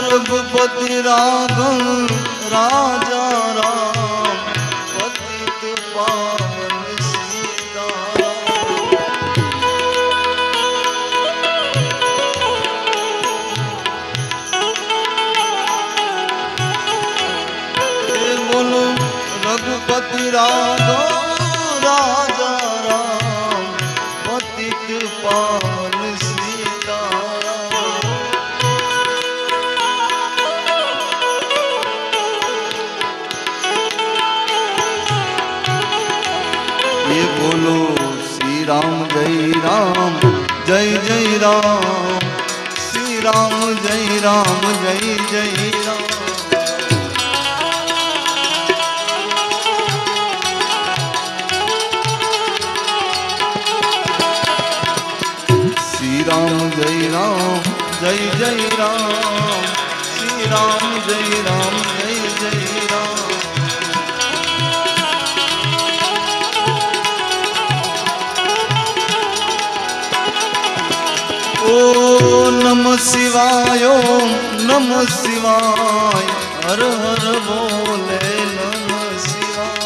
रघुपति राघव राजा राम पतित पावन सीताराम। बोलो रघुपति राघव राजा राम पतित पावन बोलो श्री राम जय जय राम श्री राम जय जय राम। श्री राम जय जय राम श्री राम जय जय राम। ओ नमः शिवाय हर हर बोले नमः शिवाय।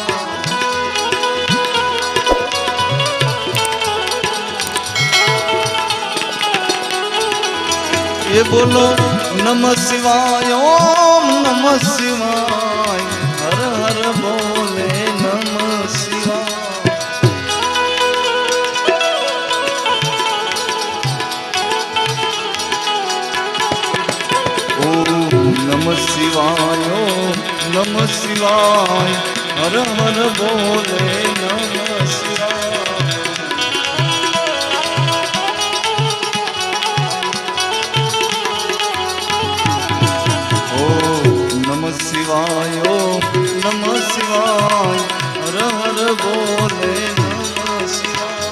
ये बोलो नमः शिवाय नमः शिवाय हर हर बोले नमः शिवाय। नमः शिवाय हर हर बोले नमः शिवाय। ओ नमः शिवाय हर हर बोले नमः शिवाय।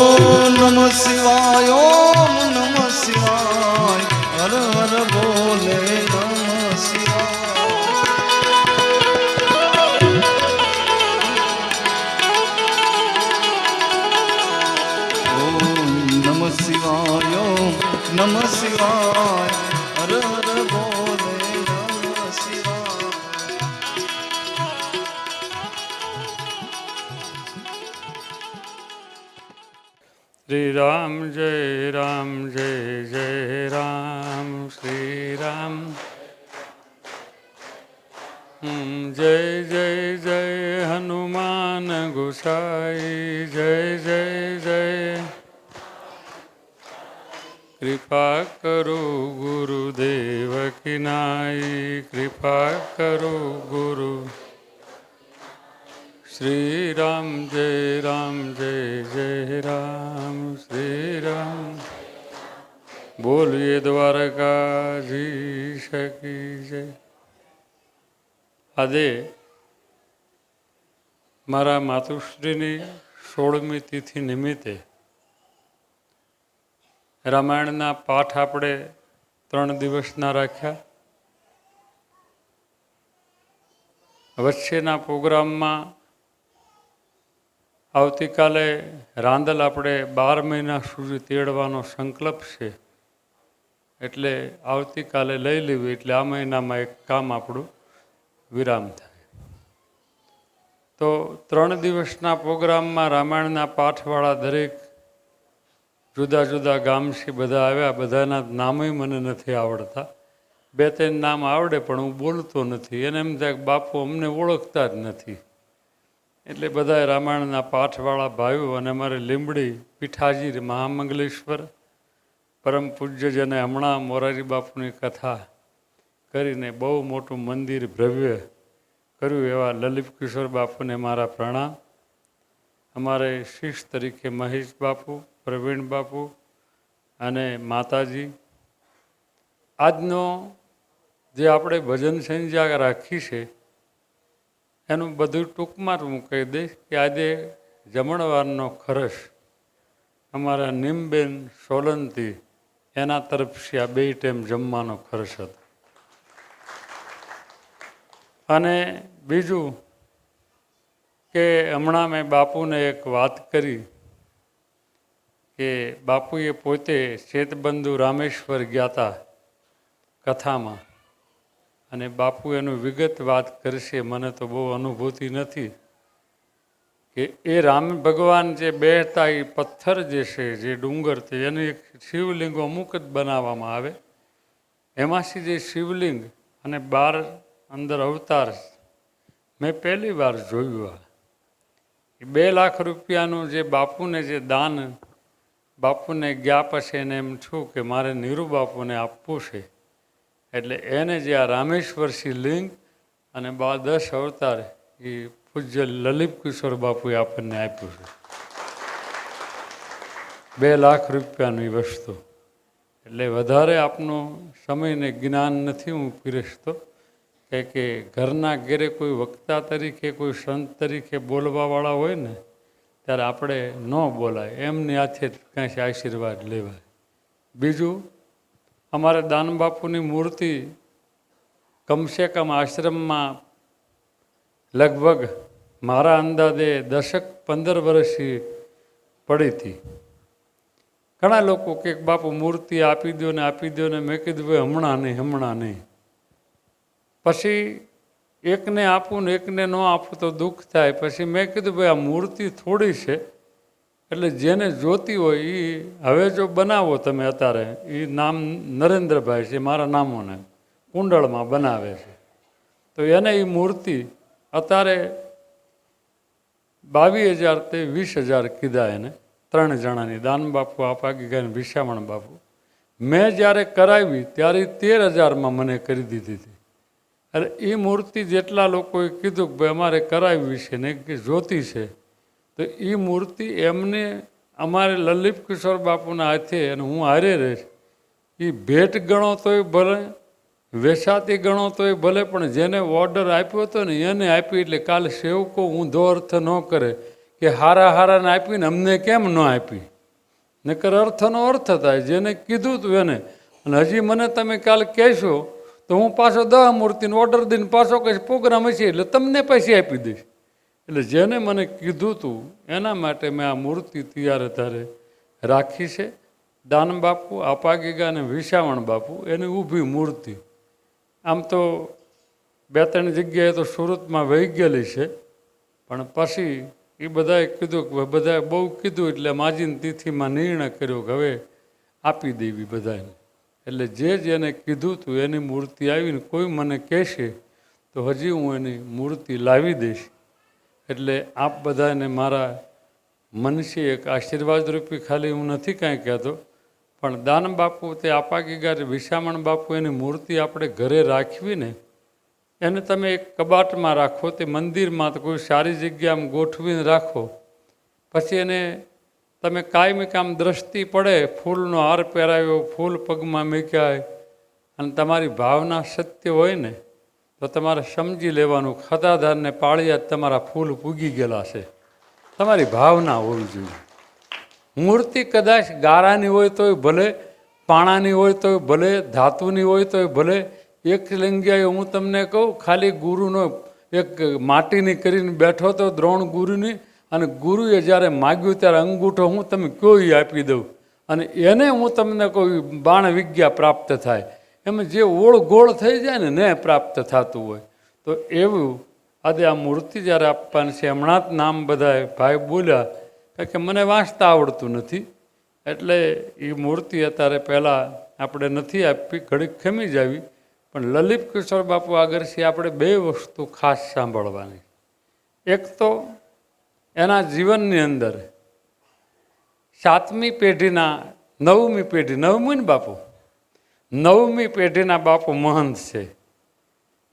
ओ नमः शिवाय हर हर बोले नमः शिवाय। ओ नमः शिवाय हर हर बोले नमः शिवाय। श्री राम जय जय राम श्री राम जय जय जय हनुमान गोसाई जय जय जय। कृपा करो गुरुदेव की नाई कृपा करो गुरु। श्री राम जय जय राम श्री राम। बोलिए द्वारकाधीश की जय। આજે મારા માતુશ્રીની 16મી તિથિ નિમિત્તે રામાયણના પાઠ આપણે 3 દિવસના રાખ્યા। વચ્ચેના પ્રોગ્રામમાં આવતીકાલે રાંદલ આપણે 12 મહિના સુધી તેડવાનો સંકલ્પ છે, એટલે આવતીકાલે લઈ લેવી, એટલે આ મહિનામાં એક કામ આપણું વિરામ થાય। તો 3 દિવસના પ્રોગ્રામમાં રામાયણના પાઠવાળા દરેક જુદા જુદા ગામથી બધા આવ્યા, બધાના નામે મને નથી આવડતા. 2-3 નામ આવડે પણ હું બોલતો નથી. એને એમ થાય કે બાપુ અમને ઓળખતા જ નથી. એટલે બધા રામાયણના પાઠવાળા ભાઈઓ અને અમારે લીંબડી પીઠાજી મહામંગલેશ્વર પરમ પૂજ્ય જેને હમણાં મોરારી બાપુની કથા કરીને બહુ મોટું મંદિર ભવ્ય કર્યું એવા લલિત કિશોર બાપુને મારા પ્રણામ. અમારે શિષ્ય તરીકે મહેશ બાપુ, પ્રવીણ બાપુ અને માતાજી. આજનો જે આપણે ભજન સંધ્યા રાખી છે એનું બધું ટૂંકમાં હું કહી દઈશ કે આજે જમણવારનો ખર્ચ અમારા નીમબેન સોલંકી એના તરફથી આ 2 ટાઈમ જમવાનો ખર્ચ હતો. અને બીજું કે હમણાં મેં બાપુને એક વાત કરી કે બાપુએ પોતે શેતબંધુ રામેશ્વર ગયા હતા કથામાં, અને બાપુ એનું વિગત વાત કરશે. મને તો બહુ અનુભૂતિ નથી કે એ રામ ભગવાન જે બેહતા એ પથ્થર જે છે, જે ડુંગર છે, એનું એક શિવલિંગો અમુક જ બનાવવામાં આવે. એમાંથી જે શિવલિંગ અને 12 અંદર અવતાર મેં પહેલી વાર જોયું. આ 2 લાખ રૂપિયાનું જે બાપુને જે દાન બાપુને ગયા પછી એને એમ છું કે મારે નીરુ બાપુને આપવું છે. એટલે એને જે આ રામેશ્વર શિવલિંગ અને 10 અવતાર એ પૂજ્ય લલિત કિશોર બાપુએ આપણને આપ્યું છે. 2 લાખ રૂપિયાની વસ્તુ. એટલે વધારે આપનો સમયને જ્ઞાન નથી હું પીરસતો કે ઘરના ઘેરે કોઈ વક્તા તરીકે કોઈ સંત તરીકે બોલવાવાળા હોય ને ત્યારે આપણે ન બોલાય, એમની હાથે કાંઈ આશીર્વાદ લેવાય. બીજું, અમારે દાનબાપુની મૂર્તિ કમસે કમ આશ્રમમાં લગભગ મારા અંદાજે 10-15 વર્ષથી પડી હતી. ઘણા લોકો કે બાપુ મૂર્તિ આપી દો ને મેં કીધું ભાઈ હમણાં નહીં. પછી એકને આપું ને એકને ન આપું તો દુઃખ થાય. પછી મેં કીધું ભાઈ આ મૂર્તિ થોડી છે, એટલે જેને જોતી હોય એ હવે જો બનાવો તમે. અત્યારે એ નામ નરેન્દ્રભાઈ છે, મારા નામોને કુંડળમાં બનાવે છે. તો એને એ મૂર્તિ અત્યારે 22,000 તે 20,000 કીધા એને, 3 જણાની. દાનબાપુ, આપાગી ગયા, વિશામણ બાપુ. મેં જ્યારે કરાવી ત્યારે 13,000માં મને કરી દીધી હતી. એટલે એ મૂર્તિ જેટલા લોકોએ કીધું કે ભાઈ અમારે કરાવવી છે ને કે જોતી છે, તો એ મૂર્તિ એમને અમારે લલિત કિશોર બાપુના હાથે અને હું હારે રહીશ. એ ભેટ ગણો તોય ભલે, વેસાતી ગણો તોય ભલે, પણ જેને ઓર્ડર આપ્યો હતો ને એને આપી. એટલે કાલે સેવકો ઊંધો અર્થ ન કરે કે હારાને આપીને અમને કેમ ન આપી. નકર અર્થનો અર્થ થાય. જેને કીધું હતું એને. અને હજી મને તમે કાલે કહેશો તો હું પાછો 10 મૂર્તિનો ઓર્ડર દઈને પાછો કહીશ પ્રોગ્રામ હશે એટલે તમને પૈસા આપી દઈશ. એટલે જેને મને કીધું હતું એના માટે મેં આ મૂર્તિ ત્યારે રાખી છે. દાનબાપુ, આપાગીગા અને વિશાવણ બાપુ એની ઊભી મૂર્તિ. આમ તો 2-3 જગ્યાએ તો સુરતમાં વહી ગયેલી છે, પણ પછી એ બધાએ કીધું કે બધાએ બહુ કીધું એટલે માજીની તિથિમાં નિર્ણય કર્યો કે હવે આપી દેવી બધાને. એટલે જેને કીધું હતું એની મૂર્તિ આવીને કોઈ મને કહેશે તો હજી હું એની મૂર્તિ લાવી દઈશ. એટલે આપ બધાને મારા મનથી એક આશીર્વાદ રૂપી, ખાલી હું નથી કાંઈ કહેતો, પણ દાનબાપુ તે આપાગીગા વિશામણ બાપુ એની મૂર્તિ આપણે ઘરે રાખવી ને, એને તમે એક કબાટમાં રાખો, તે મંદિરમાં તો કોઈ સારી જગ્યામાં ગોઠવીને રાખો. પછી એને તમે કાયમી કામ દ્રષ્ટિ પડે, ફૂલનો હાર પહેરાવ્યો, ફૂલ પગમાં મૂક્યા, અને તમારી ભાવના સત્ય હોય ને તો તમારે સમજી લેવાનું ખદાધારને પાળિયા તમારા ફૂલ પૂગી ગયેલા છે. તમારી ભાવના હોવી જોઈએ. મૂર્તિ કદાચ ગારાની હોય તોય ભલે, પાણાની હોય તોય ભલે, ધાતુની હોય તોય ભલે. એક જગ્યાએ હું તમને કહું, ખાલી ગુરુનો એક માટીની કરીને બેઠો હતો, દ્રોણ ગુરુની, અને ગુરુએ જ્યારે માગ્યું ત્યારે અંગૂઠો હું તમે કયો એ આપી દઉં, અને એને હું તમને કહું બાણ વિદ્યા પ્રાપ્ત થાય. એમાં જે ઓળ ગોળ થઈ જાય ને પ્રાપ્ત થતું હોય. તો એવું આજે આ મૂર્તિ જ્યારે આપવાની છે, હમણાં જ નામ બધા ભાઈ બોલ્યા કે મને વાંચતા આવડતું નથી, એટલે એ મૂર્તિ અત્યારે પહેલાં આપણે નથી આપી, ઘડીક ખમી જ આવી, પણ લલિત કિશોર બાપુ આગળથી આપણે બે વસ્તુ ખાસ સાંભળવાની. એક તો એના જીવનની અંદર 7મી પેઢીના 9મી પેઢી, 9મી ને બાપુ, 9મી પેઢીના બાપુ મહંત છે.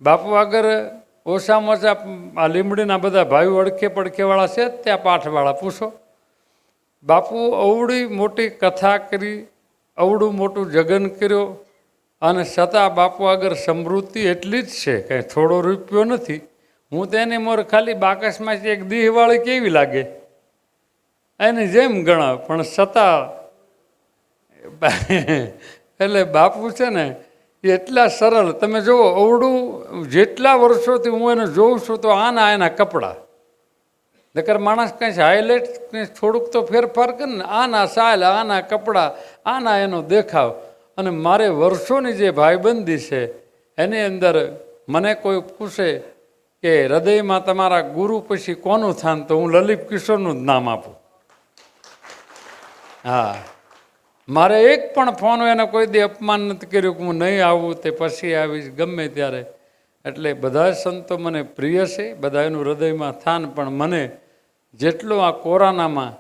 બાપુ આગળ ઓછામાં ઓછા આ લીમડીના બધા ભાઈઓ અડખે પડખેવાળા છે જ ત્યાં પાઠવાળા, પૂછો. બાપુ અવડી મોટી કથા કરી, અવડું મોટું જગન કર્યો, અને છતાં બાપુ આગળ સમૃદ્ધિ એટલી જ છે, કંઈ થોડો રૂપિયો નથી. હું તેની મોર ખાલી બાકસમાંથી એક દીહવાળી કેવી લાગે એની જેમ ગણાવ, પણ છતાં એટલે બાપુ છે ને એ એટલા સરળ. તમે જુઓ, અવડું જેટલા વર્ષોથી હું એને જોઉં છું તો આના એના કપડાં, નકર માણસ કંઈ હાઇલાઇટ કંઈ થોડુંક તો ફેરફાર કરે ને, આના સાલ, આના કપડાં, આના એનો દેખાવ. અને મારે વર્ષોની જે ભાઈબંધી છે એની અંદર મને કોઈ પૂછે કે હૃદયમાં તમારા ગુરુ પછી કોનું સ્થાન, તો હું લલિત કિશોરનું જ નામ આપું. હા, મારે એક પણ ફોન એને કોઈ દી અપમાન નથી કર્યું કે હું નહીં આવું, તે પછી આવીશ, ગમે ત્યારે. એટલે બધા સંતો મને પ્રિય છે, બધાનું હૃદયમાં સ્થાન. પણ મને જેટલું આ કોરોનામાં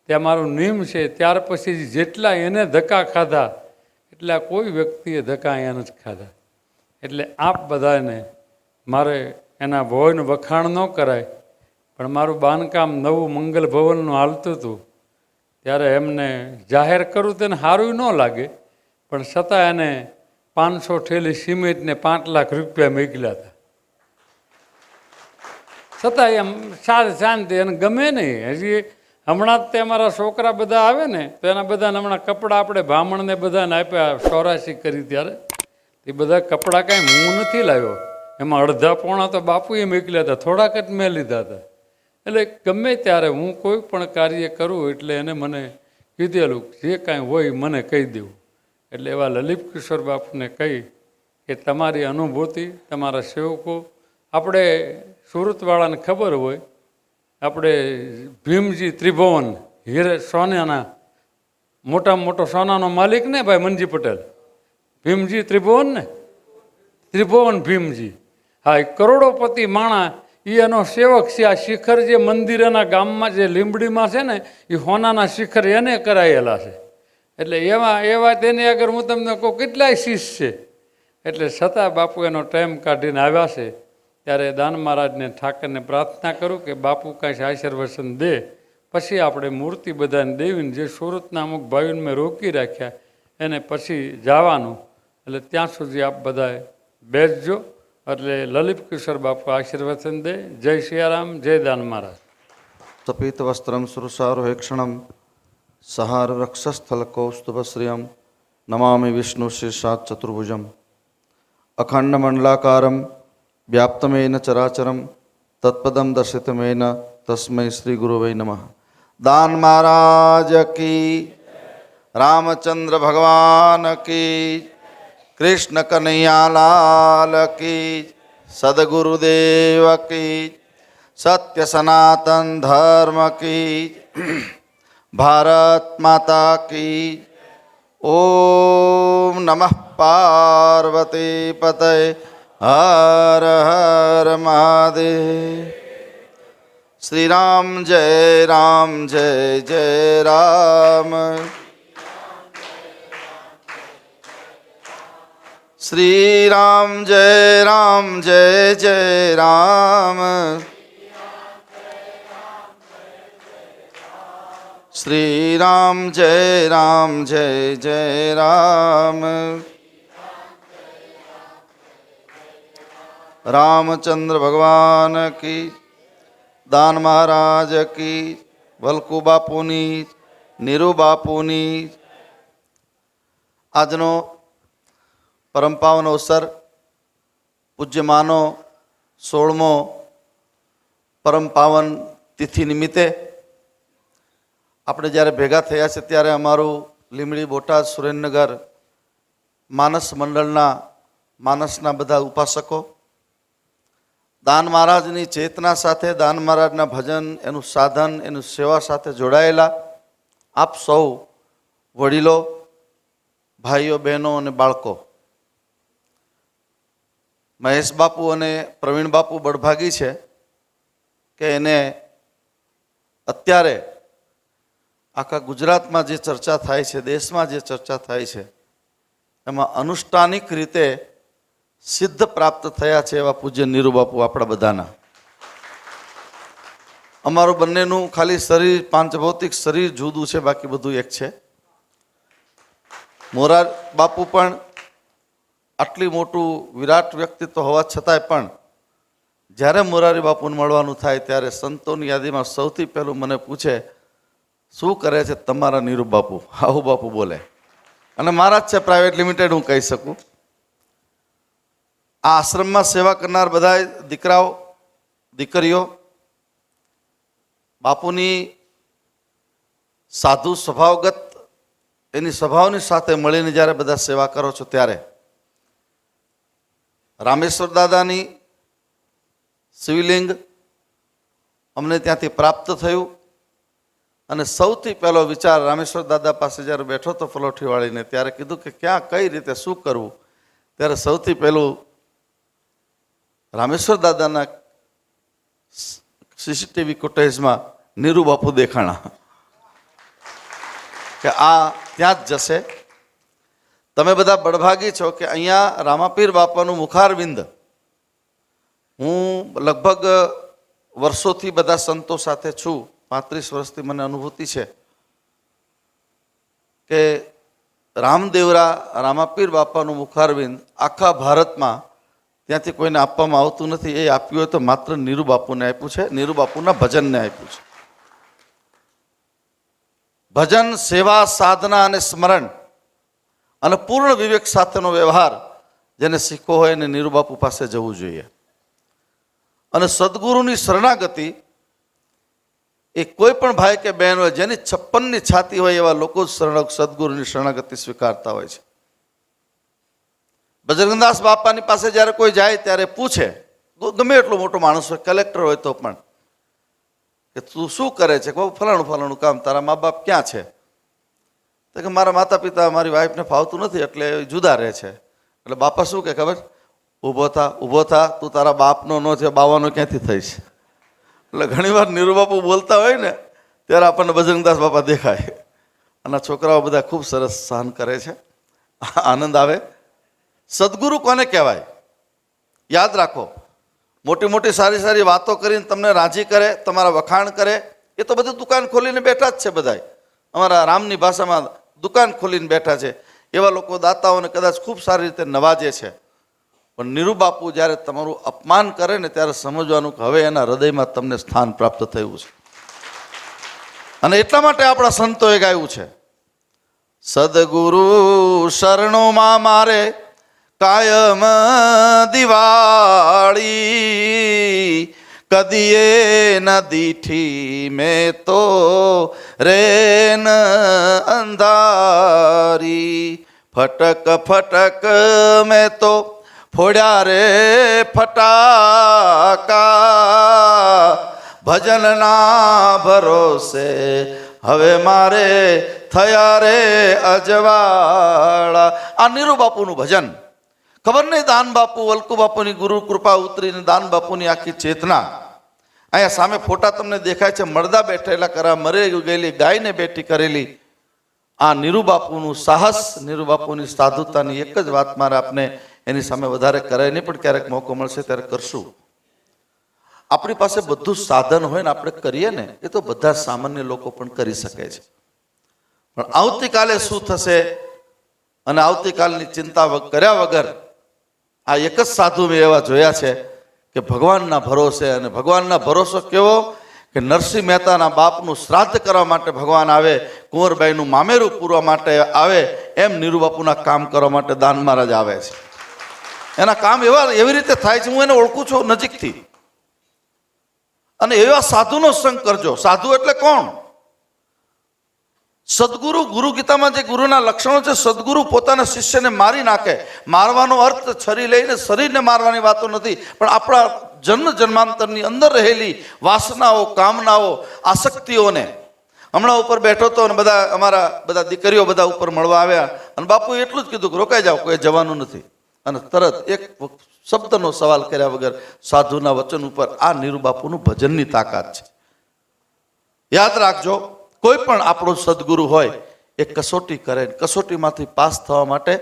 ત્યાં મારું નિયમ છે, ત્યાર પછી જેટલા એને ધક્કા ખાધા એટલા કોઈ વ્યક્તિએ ધક્કા અહીંયા નથી ખાધા. એટલે આપ બધાને મારે એના ભોયનું વખાણ ન કરાય, પણ મારું બાંધકામ નવું મંગલ ભવનનું હાલતું હતું ત્યારે એમને જાહેર કરું તેને સારું ન લાગે, પણ છતાં એને 500 ઠેલી સિમેન્ટને 5 લાખ રૂપિયા મોકલ્યા હતા. છતાં એમ શાંતિ એને ગમે નહીં. હજી હમણાં જ તે અમારા છોકરા બધા આવે ને તો એના બધાને હમણાં કપડાં આપણે બ્રાહ્મણને બધાને આપ્યા 84 કરી ત્યારે. એ બધા કપડાં કાંઈ હું નથી લાવ્યો, એમાં અડધા પોણા તો બાપુએ મોકલ્યા હતા, થોડાક જ મેં લીધા હતા. એટલે ગમે ત્યારે હું કોઈ પણ કાર્ય કરું એટલે એને મને કીધેલું જે કાંઈ હોય મને કહી દેવું. એટલે એવા લલિત કિશોર બાપુને કહી કે તમારી અનુભૂતિ, તમારા સેવકો, આપણે સુરતવાળાને ખબર હોય, આપણે ભીમજી ત્રિભુવન હીરે સોનાના મોટામાં મોટો સોનાનો માલિક ને ભાઈ મનજી પટેલ, ભીમજી ત્રિભુવન ને, ત્રિભુવન ભીમજી, હા, એ કરોડોપતિ માણા, એ એનો સેવક છે. આ શિખર જે મંદિર એના ગામમાં જે લીંબડીમાં છે ને એ હોનાના શિખર એને કરાયેલા છે. એટલે એવા તેની આગળ હું તમને કહું કેટલાય શિષ્ય છે. એટલે છતાં બાપુ એનો ટાઈમ કાઢીને આવ્યા છે. ત્યારે દાન મહારાજને ઠાકરને પ્રાર્થના કરું કે બાપુ કાંઈ આશીર્વચન દે, પછી આપણે મૂર્તિ બધાને દેવીને જે સુરતના અમુક ભાઈઓને મેં રોકી રાખ્યા એને પછી જવાનું. એટલે ત્યાં સુધી આપ બધાએ બેસજો. એટલે લલિત કિશોર બાપુ આશીર્વચન દે. જય સિયારામ, જય દાન મહારાજ. તપિત વસ્ત્રમ સુરસારોહેક્ષણમ સહાર રક્ષસ્થલકૌસ્તુભશ્રિયમ નમામિ વિષ્ણુ શીર્ષાત ચતુર્ભુજમ અખંડ મંડલાકારમ વ્યાપ્તમેન ચરાચરમ તત્પદમ દર્શિતમેન તસ્મૈ શ્રી ગુરુવૈ નમઃ. દાન મહારાજ કી, રામચંદ્ર ભગવાન કી, કૃષ્ણ કનૈયાલાલ કી, સદગુરુદેવ કી, સત્ય સનાતન ધર્મ કી, ભારત માતા કી. ઓમ નમઃ પાર્વતી પતય હર હર મહાદેવ. શ્રી રામ જય રામ જય જય રામ. શ્રી રામ જય રામ જય જય રામ. શ્રી રામ જય રામ જય જય રામ. રામચંદ્ર ભગવાન કી, દાન મહારાજ કી, વલ્કુ બાપુની, નીરુ બાપુની. આજનો પરમ પાવન અવસર પૂજ્યમાનો 16મો પરમ પાવન તિથિ નિમિત્તે આપણે જ્યારે ભેગા થયા છે ત્યારે અમારું લીમડી, બોટાદ, સુરેન્દ્રનગર માનસ મંડળના માનસના બધા ઉપાસકો દાન મહારાજની ચેતના સાથે, દાન મહારાજના ભજન, એનું સાધન, એનું સેવા સાથે જોડાયેલા આપ સૌ વડીલો, ભાઈઓ, બહેનો અને બાળકો, મહેશ બાપુ અને પ્રવીણ બાપુ બળભાગી છે કે એને અત્યારે આખા ગુજરાતમાં જે ચર્ચા થાય છે, દેશમાં જે ચર્ચા થાય છે, એમાં અનુષ્ઠાનિક રીતે સિદ્ધ પ્રાપ્ત થયા છે એવા પૂજ્ય નીરુ બાપુ આપણા બધાના. અમારું બંનેનું ખાલી શરીર, પાંચભૌતિક શરીર જુદું છે, બાકી બધું એક છે. મોરાર બાપુ પણ આટલી મોટું વિરાટ વ્યક્તિત્વ હોવા છતાંય પણ જ્યારે મોરારી બાપુને મળવાનું થાય ત્યારે સંતોની યાદીમાં સૌથી પહેલું મને પૂછે, શું કરે છે તમારા નીરુ બાપુ? આવું બાપુ બોલે. અને મારા જ છે, પ્રાઇવેટ લિમિટેડ હું કહી શકું. આ આશ્રમમાં સેવા કરનાર બધા દીકરાઓ, દીકરીઓ બાપુની સાધુ સ્વભાવગત એની સ્વભાવની સાથે મળીને જ્યારે બધા સેવા કરો છો ત્યારે રામેશ્વર દાદાની શિવલિંગ અમને ત્યાંથી પ્રાપ્ત થયું. અને સૌથી પહેલો વિચાર રામેશ્વર દાદા પાસે જ્યારે બેઠો તો પલોઠી વાળીને, ત્યારે કીધું કે ક્યાં કઈ રીતે શું કરવું, ત્યારે સૌથી પહેલું રામેશ્વર દાદાના સીસીટીવી ફૂટેજમાં નીરુ બાપુ દેખાણા કે આ ત્યાં જ જશે. તમે બધા બળભાગી છો કે અહીંયા રામાપીર બાપાનું મુખારવિંદ હું લગભગ વર્ષોથી બધા સંતો સાથે છું, 35 વર્ષથી મને અનુભૂતિ છે કે રામદેવરા રામાપીર બાપાનું મુખારવિંદ આખા ભારતમાં ત્યાંથી કોઈને આપવામાં આવતું નથી. એ આપ્યું હોય તો માત્ર નીરુ બાપુને આપ્યું છે, નીરુ બાપુના ભજનને આપ્યું છે. ભજન, સેવા, સાધના અને સ્મરણ અને પૂર્ણ વિવેક સાથેનો વ્યવહાર જેને શીખવો હોય એને નીરુ બાપુ પાસે જવું જોઈએ. અને સદગુરુની શરણાગતિ એ કોઈ પણ ભાઈ કે બહેન હોય જેની 56ની છાતી હોય એવા લોકો જ સદગુરુની શરણાગતિ સ્વીકારતા હોય છે. બજરંગદાસ બાપાની પાસે જ્યારે કોઈ જાય ત્યારે પૂછે, ગમે એટલો મોટો માણસ હોય, કલેક્ટર હોય તો પણ, કે તું શું કરે છે? કહું ફલાણું ફલાણું કામ. તારા મા બાપ ક્યાં છે? તો કે મારા માતા પિતા, મારી વાઈફને ફાવતું નથી એટલે જુદા રહે છે. એટલે બાપા શું કે ખબર? ઊભો થા, તું તારા બાપનો ન છે, બાવાનો ક્યાંથી થઈશ? એટલે ઘણીવાર નીરુ બાપુ બોલતા હોય ને ત્યારે આપણને બજરંગદાસ બાપા દેખાય. અને છોકરાઓ બધા ખૂબ સરસ સહન કરે છે, આનંદ આવે. સદગુરુ કોને કહેવાય? યાદ રાખો, મોટી મોટી સારી સારી વાતો કરીને તમને રાજી કરે, તમારા વખાણ કરે, એ તો બધું દુકાન ખોલીને બેઠા જ છે. બધા અમારા રામની ભાષામાં દુકાન ખોલીને બેઠા છે. એવા લોકો દાતાઓને કદાચ ખૂબ સારી રીતે નવાજે છે. પણ નીરુ બાપુ જ્યારે તમારું અપમાન કરે ને ત્યારે સમજવાનું કે હવે એના હૃદયમાં તમને સ્થાન પ્રાપ્ત થયું છે. અને એટલા માટે આપણા સંતોએ ગાયું છે, સદગુરુ શરણોમાં મારે કાયમ દિવાળી, કદીએ ન દીઠી મેં તો રેન અંધારી, ફટક ફટક મેં તો ફોડ્યા રે ફટાકા, ભજનના ભરોસે હવે મારે થયા રે અજવાળા. આ નીરુ બાપુનું ભજન. ખબર નહીં દાન બાપુ, વલ્કુ બાપુની ગુરુ કૃપા ઉતરીને દાન બાપુની આખી ચેતના. અહીંયા સામે ફોટા તમને દેખાય છે, મળદા બેઠેલા કરા, મરે ગયેલી ગાયને બેઠી કરેલી. આ નીરુ બાપુનું સાહસ, નીરુ બાપુની સાધુતાની એક જ વાત મારે આપને એની સામે વધારે કરાય નહીં, પણ ક્યારેક મોકો મળશે ત્યારે કરશું. આપણી પાસે બધું સાધન હોય ને આપણે કરીએ ને, એ તો બધા સામાન્ય લોકો પણ કરી શકે છે. પણ આવતીકાલે શું થશે અને આવતીકાલની ચિંતા કર્યા વગર આ એક જ સાધુ મેં એવા જોયા છે કે ભગવાનના ભરોસે. અને ભગવાનના ભરોસો કેવો કે નરસિંહ મહેતાના બાપનું શ્રાદ્ધ કરવા માટે ભગવાન આવે, કુંવરબાઈનું મામેરું પૂરવા માટે આવે, એમ નીરુ બાપુના કામ કરવા માટે દાન મહારાજ આવે છે. એના કામ એવી રીતે થાય છે, હું એને ઓળખું છું નજીકથી. અને એવા સાધુનો સંગ કરજો. સાધુ એટલે કોણ? સદગુરુ. ગુરુ ગીતામાં જે ગુરુના લક્ષણો છે, સદગુરુ પોતાના શિષ્યને મારી નાખે. મારવાનો અર્થ છરી લઈને શરીરને મારવાની વાતો નથી, પણ આપણા જન્મ જન્માંતરની અંદર રહેલી વાસનાઓ, કામનાઓ, આસક્તિઓને હમણાં ઉપર બેઠો હતો અને બધા અમારા બધા દીકરીઓ બધા ઉપર મળવા આવ્યા અને બાપુ એટલું જ કીધું કે રોકાઈ જાઓ, કોઈ જવાનું નથી. અને તરત એક શબ્દનો સવાલ કર્યા વગર સાધુના વચન ઉપર આ નીરુ બાપુનું ભજનની તાકાત છે. યાદ રાખજો, કોઈ પણ આપણો સદગુરુ હોય એ કસોટી કરે, કસોટીમાંથી પાસ થવા માટે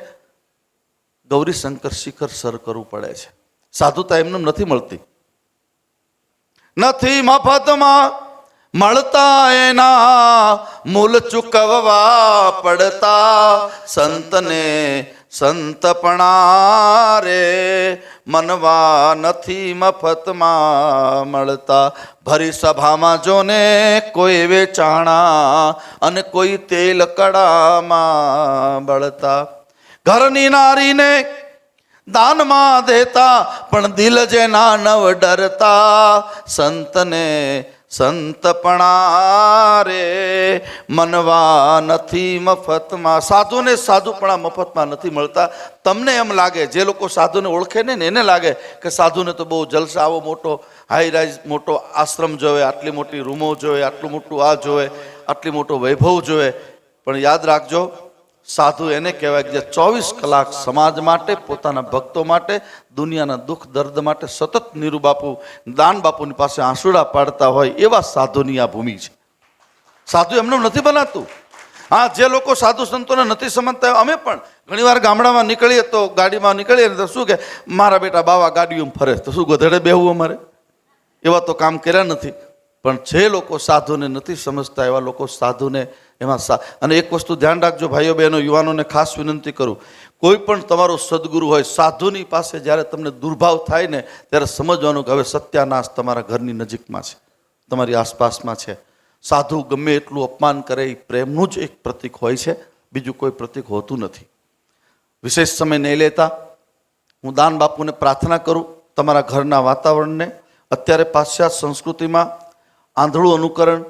ગૌરીશંકર શિખર સર કરવું પડે છે. સાધુતા એમને નથી મળતી, નથી મફતમાં મળતા, એના મૂલ ચૂકવવા પડતા. સંતને સંતપણા રે મનવા નથી મફતમાં મળતા. ભરી સભામાં જોને કોઈ વેચાણા અને કોઈ તેલ કડામાં બળતા. ઘરની નારીને દાનમાં દેતા પણ દિલ જેના નવ ડરતા. સંતને સંતપણા રે મનવા નથી મફતમાં. સાધુને સાધુપણા મફતમાં નથી મળતા. તમને એમ લાગે, જે લોકો સાધુને ઓળખે ને એને લાગે કે સાધુને તો બહુ જલસા, આવો મોટો હાઈ રાઈઝ મોટો આશ્રમ જોવે, આટલી મોટી રૂમો જોવે, આટલું મોટું આ જોવે, આટલી મોટો વૈભવ જોવે. પણ યાદ રાખજો, સાધુ એને કહેવાય કે જે 24 કલાક સમાજ માટે, પોતાના ભક્તો માટે, દુનિયાના દુઃખ દર્દ માટે સતત નીરુ બાપુ, દાન બાપુની પાસે આંસુડા પાડતા હોય એવા સાધુની આ ભૂમિ છે. સાધુ એમને નથી બનાતું. હા, જે લોકો સાધુ સંતોને નથી સમજતા, અમે પણ ઘણીવાર ગામડામાં નીકળીએ તો ગાડીમાં નીકળીએ તો શું કે મારા બેટા બાવા ગાડીઓમાં ફરે, તો શું ગધેડે બેહવું અમારે? એવા તો કામ કર્યા નથી. પણ જે લોકો સાધુને નથી સમજતા એવા લોકો સાધુને એમાં અને એક વસ્તુ ધ્યાન રાખજો ભાઈઓ બહેનો, યુવાનોને ખાસ વિનંતી કરું, કોઈ પણ તમારો સદગુરુ હોય, સાધુની પાસે જ્યારે તમને દુર્ભાવ થાય ને ત્યારે સમજવાનું કે હવે સત્યાનાશ તમારા ઘરની નજીકમાં છે, તમારી આસપાસમાં છે. સાધુ ગમે એટલું અપમાન કરે એ પ્રેમનું જ એક પ્રતીક હોય છે, બીજું કોઈ પ્રતીક હોતું નથી. વિશેષ સમય નહીં લેતા હું દાન બાપુને પ્રાર્થના કરું તમારા ઘરના વાતાવરણને. અત્યારે પાશ્ચાત્ય સંસ્કૃતિમાં આંધળું અનુકરણ,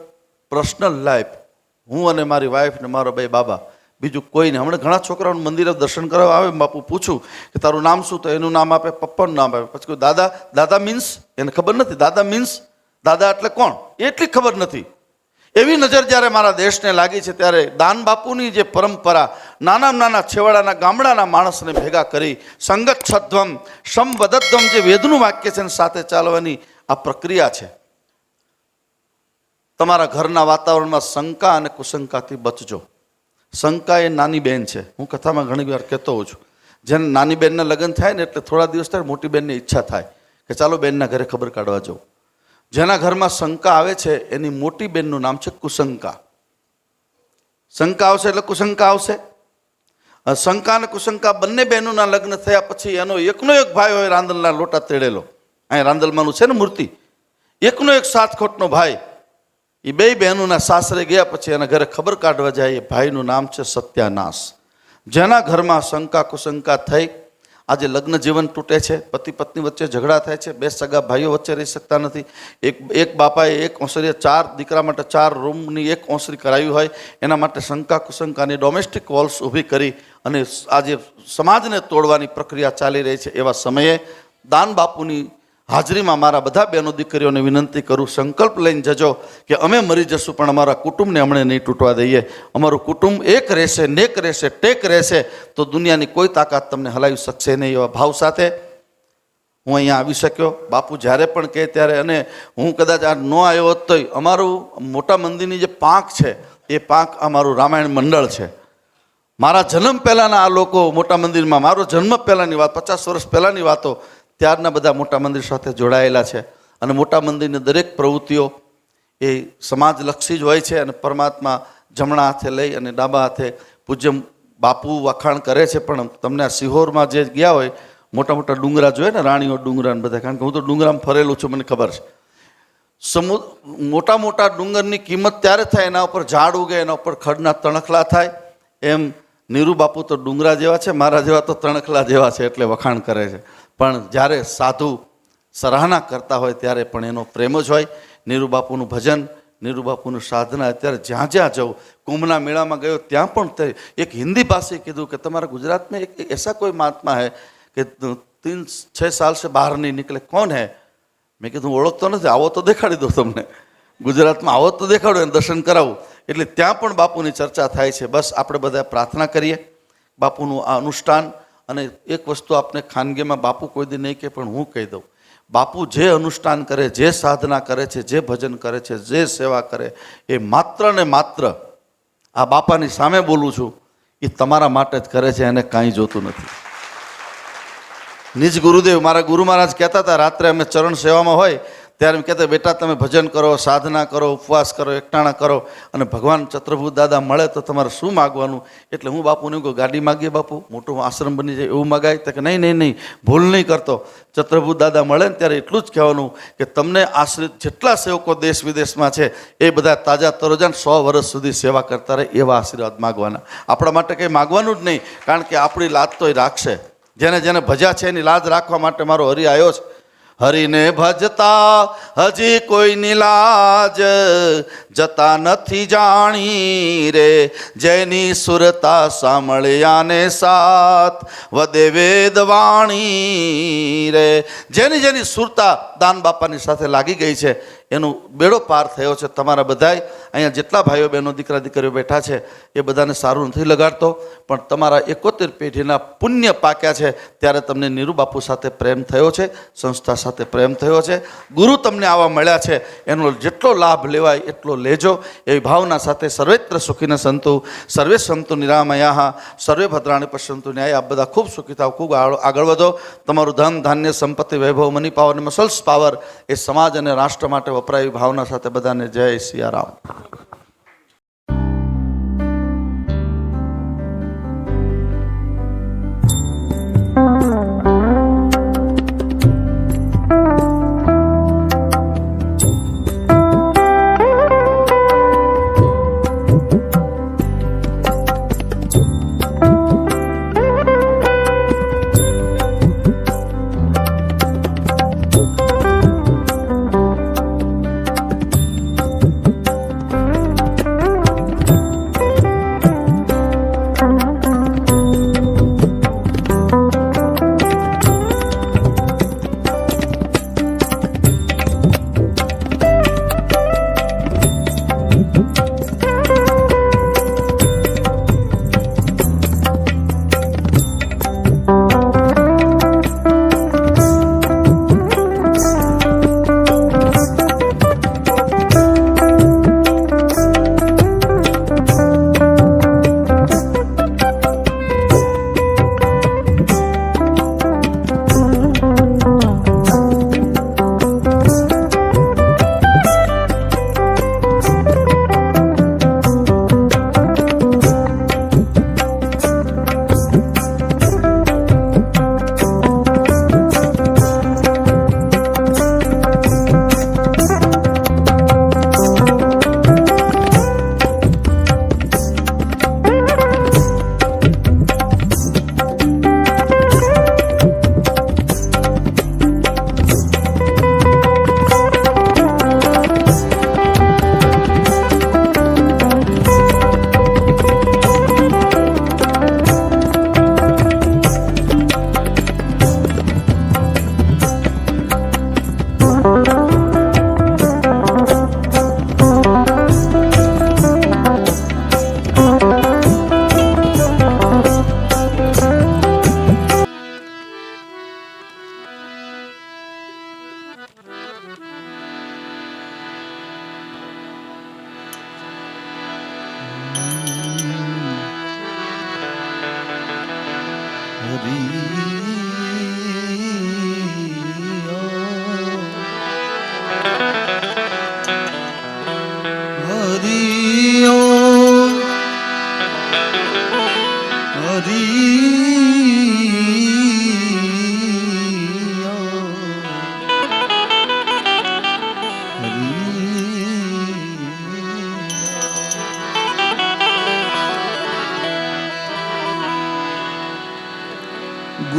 પર્સનલ લાઈફ, હું અને મારી વાઈફ ને મારો ભાઈ બાબા, બીજું કોઈ નહીં. હમણાં ઘણા છોકરાઓને મંદિરે દર્શન કરવા આવે, બાપુ પૂછું કે તારું નામ શું, તો એનું નામ આપે, પપ્પાનું નામ આપે. પછી કહ્યું દાદા. દાદા મીન્સ એને ખબર નથી. દાદા મીન્સ દાદા એટલે કોણ એટલી ખબર નથી. એવી નજર જ્યારે મારા દેશને લાગી છે ત્યારે દાન બાપુની જે પરંપરા, નાના નાના છેવાડાના ગામડાના માણસને ભેગા કરી સંગત છદ્વમ સમવદત્વમ, જે વેદનું વાક્ય છે સાથે ચાલવાની આ પ્રક્રિયા છે. તમારા ઘરના વાતાવરણમાં શંકા અને કુશંકાથી બચજો. શંકા એ નાની બેન છે. હું કથામાં ઘણી વાર કહેતો હોઉં છું, જેને નાની બેનના લગ્ન થાય ને એટલે થોડા દિવસ થાય મોટી બેનની ઈચ્છા થાય કે ચાલો બેનના ઘરે ખબર કાઢવા જવું. જેના ઘરમાં શંકા આવે છે એની મોટી બેનનું નામ છે કુશંકા. શંકા આવશે એટલે કુશંકા આવશે. શંકા અને કુશંકા બંને બહેનોના લગ્ન થયા પછી એનો એકનો એક ભાઈ હોય રાંદલના લોટા તેડેલો, અહીં રાંદલમાંનું છે ને મૂર્તિ, એકનો એક સાતખોટનો ભાઈ, એ બે બહેનોના સાસરે ગયા પછી એના ઘરે ખબર કાઢવા જાય, એ ભાઈનું નામ છે સત્યાનાશ. જેના ઘરમાં શંકા કુશંકા થઈ આજે લગ્ન જીવન તૂટે છે, પતિ પત્ની વચ્ચે ઝઘડા થાય છે, બે સગા ભાઈઓ વચ્ચે રહી શકતા નથી. એક બાપાએ એક ઓસરીએ 4 દીકરા માટે 4 રૂમની એક ઓસરી કરાવી હોય, એના માટે શંકા કુશંકાની ડોમેસ્ટિક વોલ્સ ઊભી કરી અને આજે સમાજને તોડવાની પ્રક્રિયા ચાલી રહી છે. એવા સમયે દાન બાપુની હાજરીમાં મારા બધા બહેનો દીકરીઓને વિનંતી કરું, સંકલ્પ લઈને જજો કે અમે મરી જશું પણ અમારા કુટુંબને અમને નહીં તૂટવા દઈએ. અમારું કુટુંબ એક રહેશે, નેક રહેશે, ટેક રહેશે તો દુનિયાની કોઈ તાકાત તમને હલાવી શકશે નહીં. એવા ભાવ સાથે હું અહીંયા આવી શક્યો. બાપુ જ્યારે પણ કહે ત્યારે, અને હું કદાચ આ ન આવ્યો હોત તો અમારું મોટા મંદિરની જે પાંખ છે એ પાંખ અમારું રામાયણ મંડળ છે. મારા જન્મ પહેલાંના આ લોકો મોટા મંદિરમાં, મારો જન્મ પહેલાંની વાત, 50 વર્ષ પહેલાંની વાતો, ત્યારના બધા મોટા મંદિર સાથે જોડાયેલા છે. અને મોટા મંદિરની દરેક પ્રવૃત્તિઓ એ સમાજલક્ષી જ હોય છે. અને પરમાત્મા જમણા હાથે લઈ અને ડાબા હાથે પૂજ્ય બાપુ વખાણ કરે છે. પણ તમને આ સિહોરમાં જે ગયા હોય, મોટા મોટા ડુંગરા જોઈએ ને, રાણીઓ ડુંગરા ને બધા, કારણ કે હું તો ડુંગરામાં ફરેલું છું, મને ખબર છે. મોટા મોટા ડુંગરની કિંમત ત્યારે થાય એના ઉપર ઝાડ ઉગે, એના ઉપર ખડના તણખલા થાય. એમ નીરુ બાપુ તો ડુંગરા જેવા છે, મારા જેવા તો તણખલા જેવા છે, એટલે વખાણ કરે છે. પણ જ્યારે સાધુ સરાહના કરતા હોય ત્યારે પણ એનો પ્રેમ જ હોય. નીરુ બાપુનું ભજન, નીરુ બાપુનું સાધના, અત્યારે જ્યાં જ્યાં જાઉં, કુંભના મેળામાં ગયો ત્યાં પણ તે એક હિન્દી ભાષી કીધું કે તમારા ગુજરાતમાં એક એસા કોઈ મહાત્મા હૈ કે 3-6 સાલ से બહાર નહીં નીકળે, કોણ હૈ? મેં કીધું ઓળખતો નથી, આવો તો દેખાડી દો તમને, ગુજરાતમાં આવો તો દેખાડો, એને દર્શન કરાવું. એટલે ત્યાં પણ બાપુની ચર્ચા થાય છે. બસ આપણે બધા પ્રાર્થના કરીએ બાપુનું આ અનુષ્ઠાન. અને એક વસ્તુ આપને ખાનગીમાં બાપુ કોઈ દી નહીં કહે, પણ હું કહી દઉં, બાપુ જે અનુષ્ઠાન કરે, જે સાધના કરે છે, જે ભજન કરે છે, જે સેવા કરે, એ માત્ર ને માત્ર, આ બાપાની સામે બોલું છું, એ તમારા માટે જ કરે છે, એને કાંઈ જોતું નથી. નિજ ગુરુદેવ મારા ગુરુ મહારાજ કહેતા હતા, રાત્રે અમે ચરણ સેવામાં હોય ત્યારે એમ કહેતા, બેટા તમે ભજન કરો, સાધના કરો, ઉપવાસ કરો, એકટાણા કરો, અને ભગવાન ચત્રભૂત દાદા મળે તો તમારે શું માગવાનું? એટલે હું બાપુને કહું, ગાડી માગીએ બાપુ, મોટું આશ્રમ બની જાય એવું માગાય? તો કે નહીં નહીં નહીં, ભૂલ નહીં કરતો. ચત્રભૂત દાદા મળે ને ત્યારે એટલું જ કહેવાનું કે તમને આશ્રિત જેટલા સેવકો દેશ વિદેશમાં છે એ બધા તાજા તરોજા 100 વર્ષ સુધી સેવા કરતા રહે એવા આશીર્વાદ માગવાના. આપણા માટે કંઈ માગવાનું જ નહીં, કારણ કે આપણી લાજ તો એ રાખશે. જેને જેને ભજ્યા છે એની લાજ રાખવા માટે મારો હરિ આવ્યો છે. હરિને ભજતા હજી કોઈની લાજ જતા નથી જાણી રે, જેની સુરતા સાંભળ્યાને સાથ વદે વેદવાણી રે. જેની જેની સુરતા દાન બાપાની સાથે લાગી ગઈ છે એનું બેડો પાર થયો છે. તમારા બધાય અહીંયા જેટલા ભાઈઓ બહેનો દીકરા દીકરીઓ બેઠા છે એ બધાને સારું નથી લગાડતો, પણ તમારા 71 પેઢીના પુણ્ય પાક્યા છે ત્યારે તમને નીરુ બાપુ સાથે પ્રેમ થયો છે, સંસ્થા સાથે પ્રેમ થયો છે, ગુરુ તમને આવા મળ્યા છે, એનો જેટલો લાભ લેવાય એટલો લેજો એવી ભાવના સાથે સર્વેત્ર સુખીને સંતુ, સર્વે સંતુ નિરામયા, સર્વે ભદ્રાણી પશ્યંતુ ન્યાય. આપ બધા ખૂબ સુખી થાવ, ખૂબ આગળ વધો. તમારું ધન ધાન્ય સંપત્તિ વૈભવ મની પાવર અને મસલ્સ પાવર એ સમાજ અને રાષ્ટ્ર માટે વપરાય એવી ભાવના સાથે બધાને જય સિયારામ.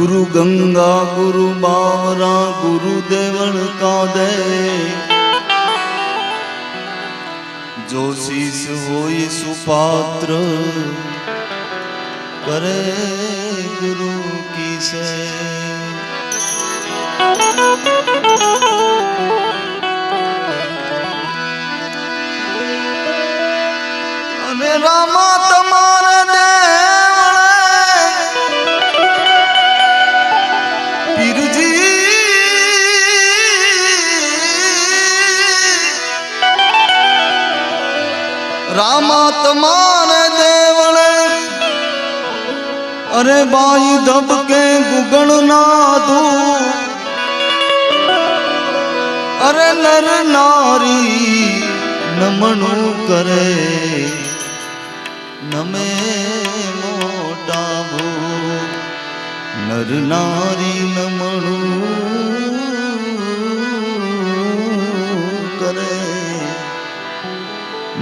गुरु गंगा गुरु बावरा गुरु देवल का दे, जो शीस होई सुपात्र करे गुरु की से। તમારે દેવળે પીરજી રામા તમારે દેવળે અરે બાઈ ધબકે ગુગળ નાદું અરે નર નારી નમણું કરે નમે મોટા ભો નર નારી નમણું કરે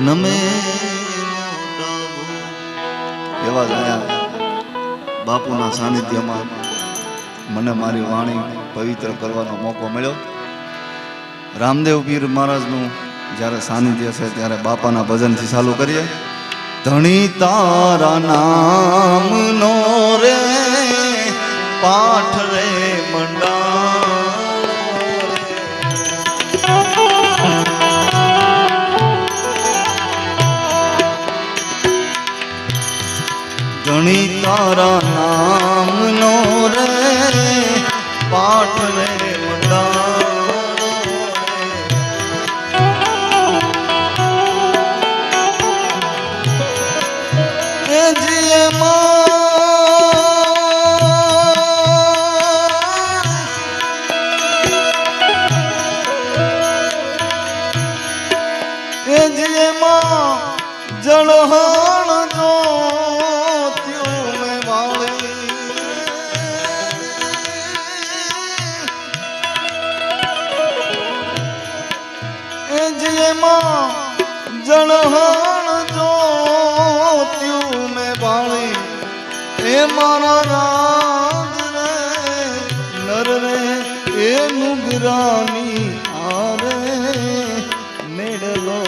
નમે મોટા ભો. એવા જ આયા બાપુના સાનિધ્યમાં મને મારી વાણી પવિત્ર કરવાનો મોકો મળ્યો. રામદેવ પીર મહારાજનું જ્યારે સાનિધ્ય છે ત્યારે બાપાના ભજનથી ચાલુ કરીએ. ધણી તારા નામનો રે પાઠ રે ધણી તારા નામનો રે પાઠ રે જળહણ જો ત્યું વાળી એ જેમાં જળહણ જો ત્યું મેં વાળી એ મારા રાજ રે નર રે એ નુગરાની આરે મેળલો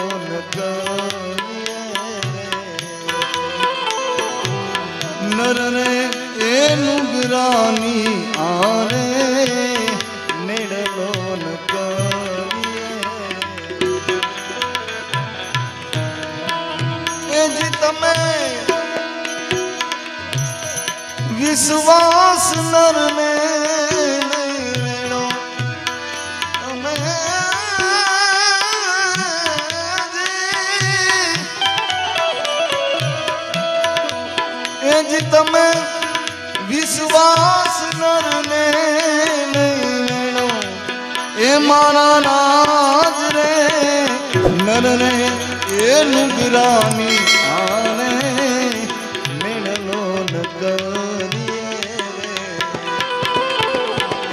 નર રે એ નુગરાની આરે મેળલો ન કરીએ એ જી તમે વિશ્વાસ નર ને મેળો તમે તમે વિશ્વાસ નર ને મેળો એ મારા નાજ રે નર રે એ નુગરાની આને મેળલો ન કરીએ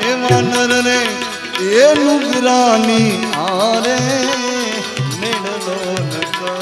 એવા નર રે એ નુગરાની આરે મેળલો ન કરીએ.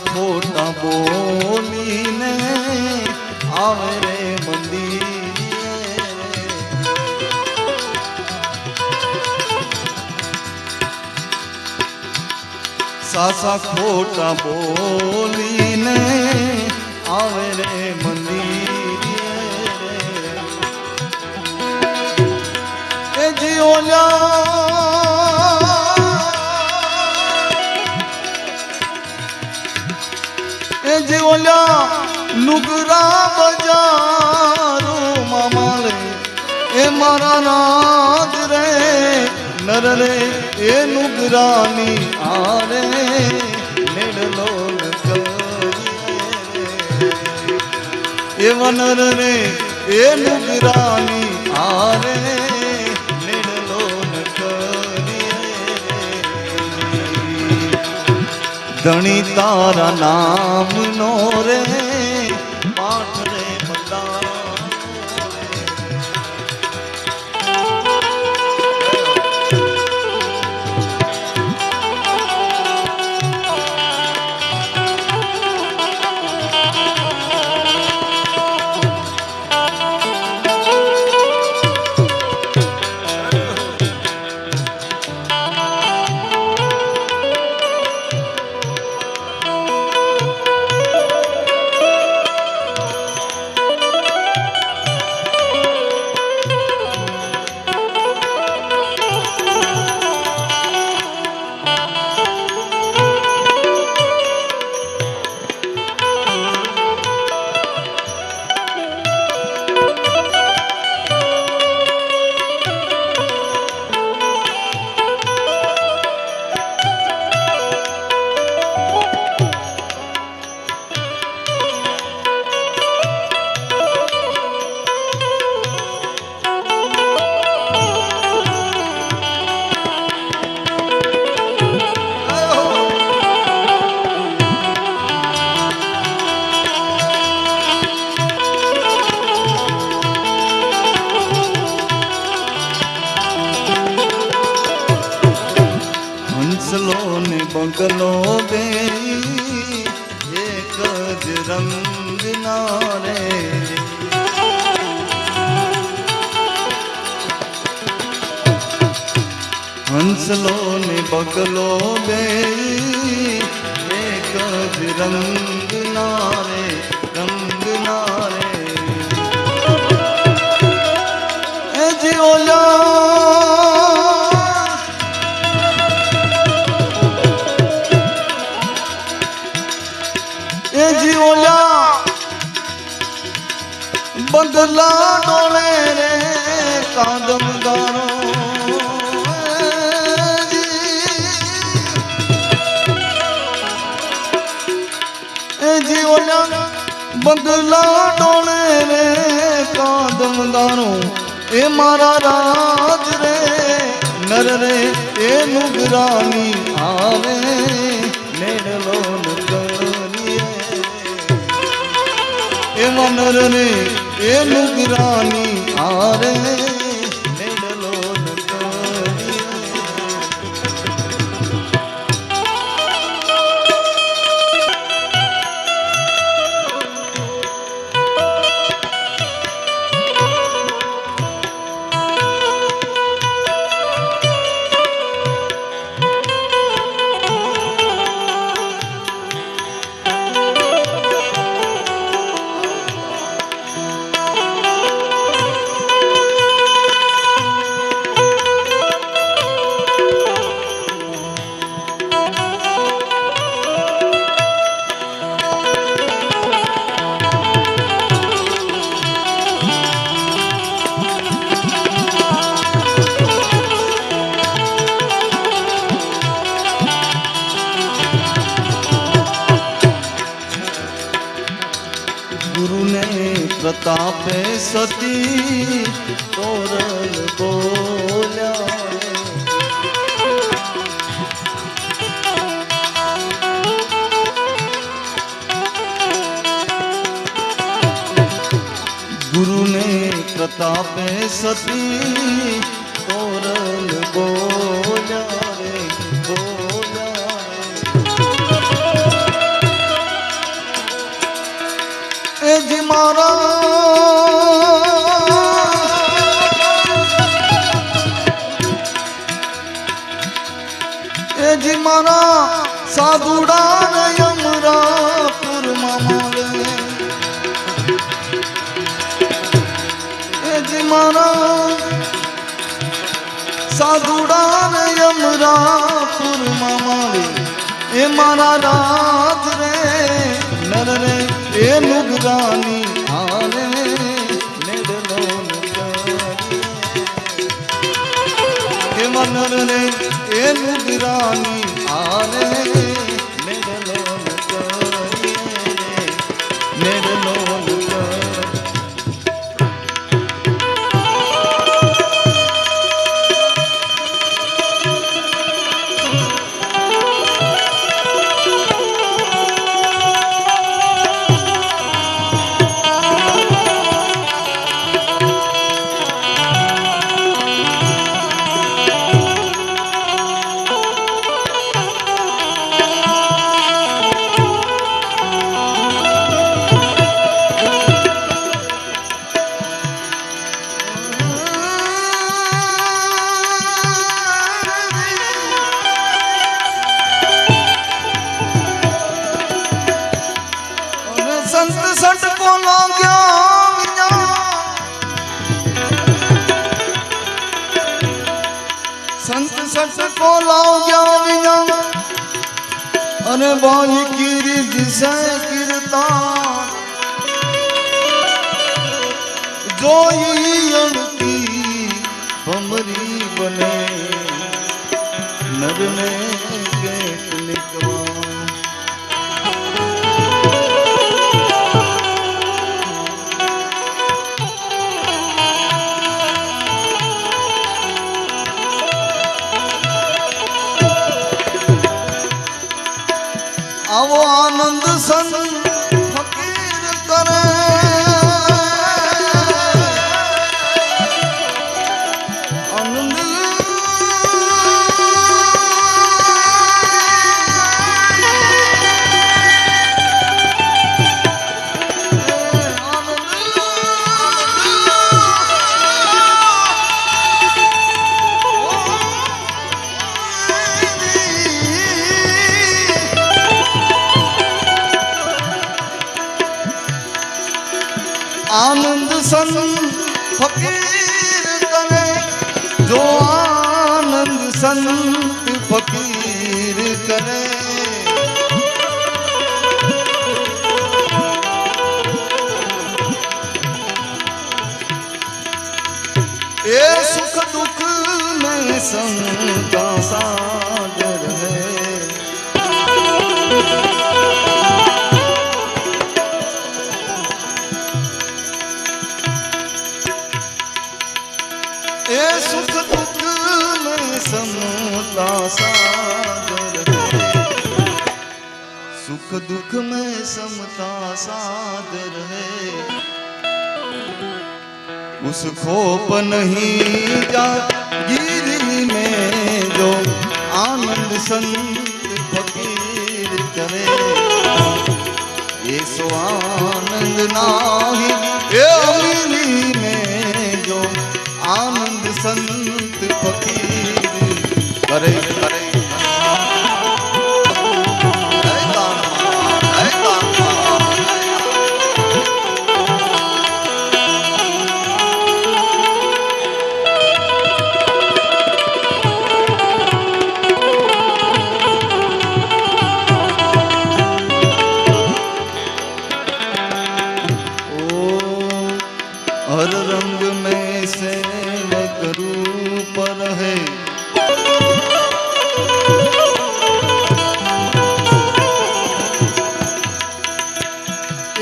ખોટા બોલીને આવે રે મંદિર સાસા ખોટા બોલીને આવે રે મંદિર એ જીઓલા જે ઓલા લુગરા બજારો મામાલે એ મારા નાદ રે નર રે એ નુગરાની આરે મેળલો ન કરીએ એવા નર રે એ નુગરાની આરે મેળલો ન કરીએ ધણી તારા નામનો રે પાઠ રે બંગલો બે એક જ રંગના રે હંસલો ને બગલો બે એક જ રંગના રે રંગના રે એ જીઓલા એ જીઓલા બંગલા ડોળે રે કાદમ ગારો બંગલા ડોળે રે કાદમ ગારો એ મારા રાજ રે નર રે એ નુગરાની આવે મેળલો નગરીએ એ નર રે એ નુગરાની આવે મેળલો નગરીએ પ્રતાપે સતી તોરલ બોલ્યા ગુરુને પ્રતાપે સતી તોરલ બોલ્યા રે બોલ્યા એ જી મારા જી મારા સાધુડા યમરાપુરમાં મળે એ જી મારા સાધુડા યમરાપુરમાં મળે એ મારા રાજ રે નર રે એ નુગરાની આને મેડલો એ નર રે એ નુગરાની આને મેડલો મેડલો संत को लाग्या संत सट को लाग्या विना अरे बाई कीरी दिशा कीर्ता जोई अणती भमरी बने नर ने गेट निकवा आवो आनंद संग फकीर करे आनंद संत फकीर करे, जो आनंद संत फकीर करे। ये सुख दुख में संग का सागर है। ये सुख दुख में समता सागर है। सुख दुख में समता सागर है। उस खोप नहीं जा गिरी में जो आनंद संत फकीर करे। ये सो आनंद नाही ये अमीरी में जो आनंद संत फकीर करे करे। हर रंग में सेवक रूप रहे।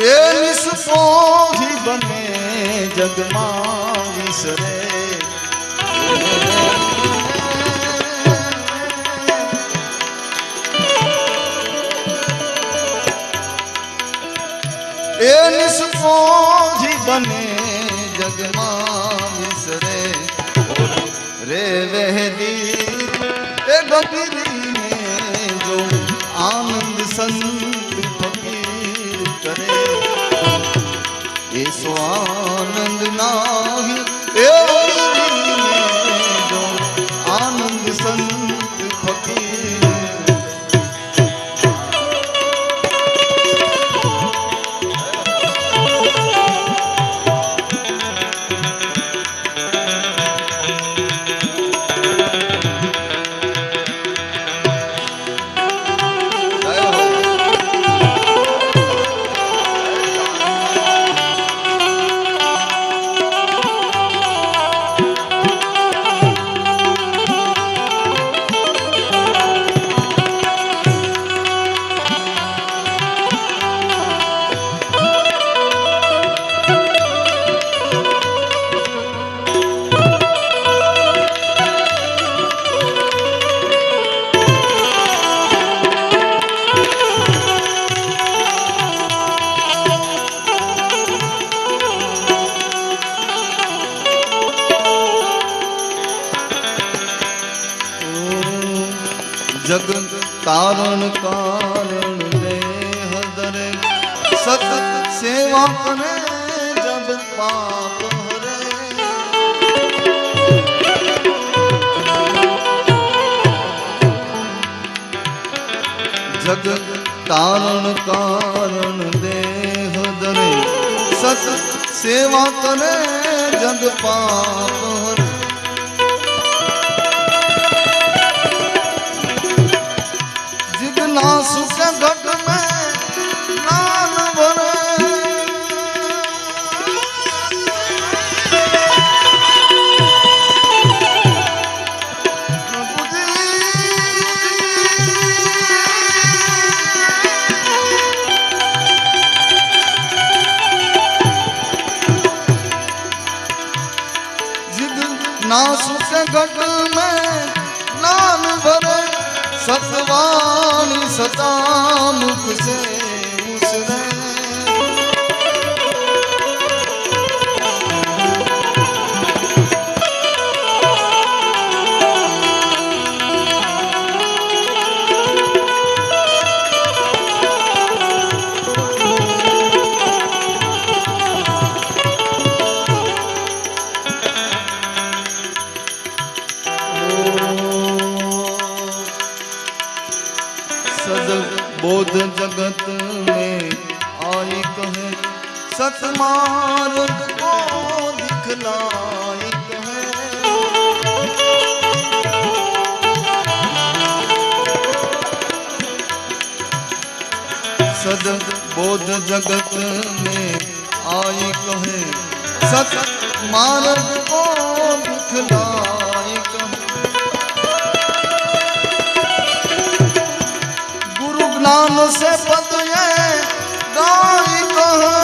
ये निष्पोही बने जग मां विसरे। ये निष्पोही बने जग मां विसरे। रे वहदी ए गंभीरी में जो आनंद संत फकीर करे। ये सो आनंद नाही ए अमीरी में जो आनंद संत फकीर। जग तारण कारण देह धरे। सत सेवा करे जब पाप हरे। जग तारण कारण देह धरे। सत सेवा करे जग पाप हरे। ना सुख घट में नान भरे। जिद ना सुख घट में नान भरे। सतवाणी सता मुख से उसने। बोध जगत में आई कहे सतमार्ग को लायक है। सद बोध जगत में आई कहे, सत मार्ग को दिखलाई कहे। गुरु ज्ञान से पद ये गाई कहे,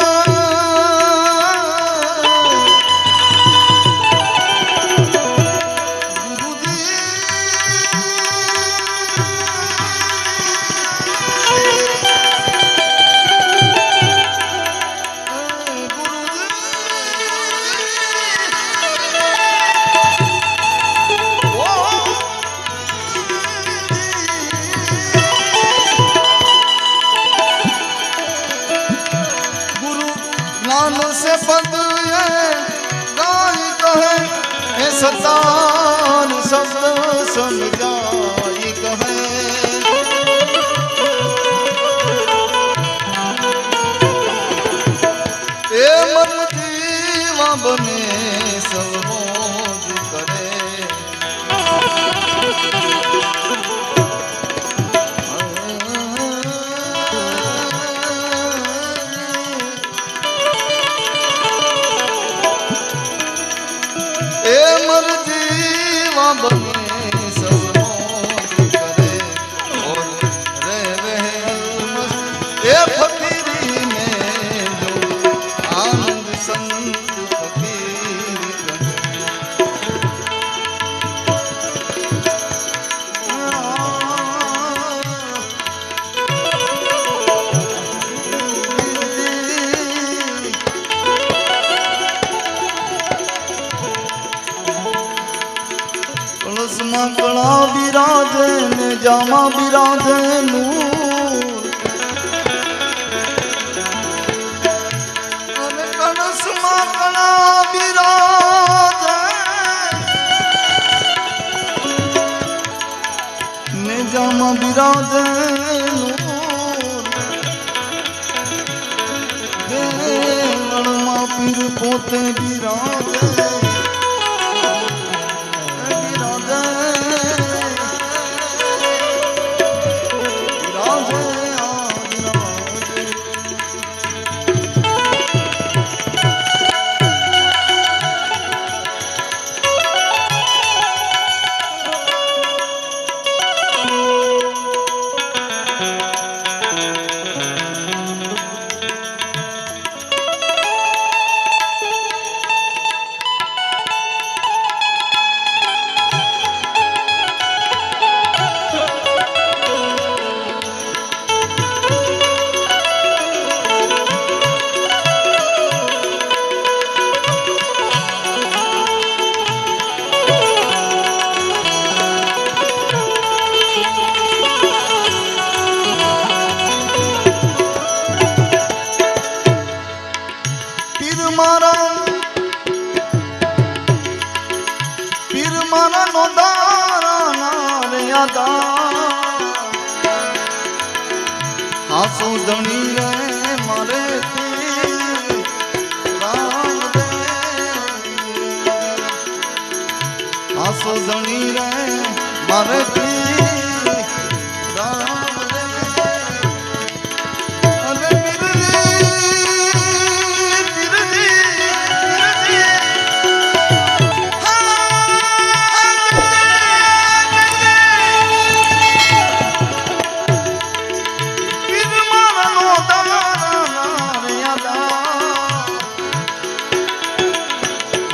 से पद ये गाय कहे, हे सतान शब्द समझाई कहे। ए मन जीवा बने सब मोज करे, मर जीवा बने सब मौज करे और रहे मस्त। ये फकीरी में जो आनंद संत फकीर कला विराजे ने जामा विराजे नूर, कलश में कला विराजे ने जामा विराजे नूर। देवलमा पीर पोते विराजे हासो धनी रे मारे राम दे, हासो धनी रे मारे राम दे। अरे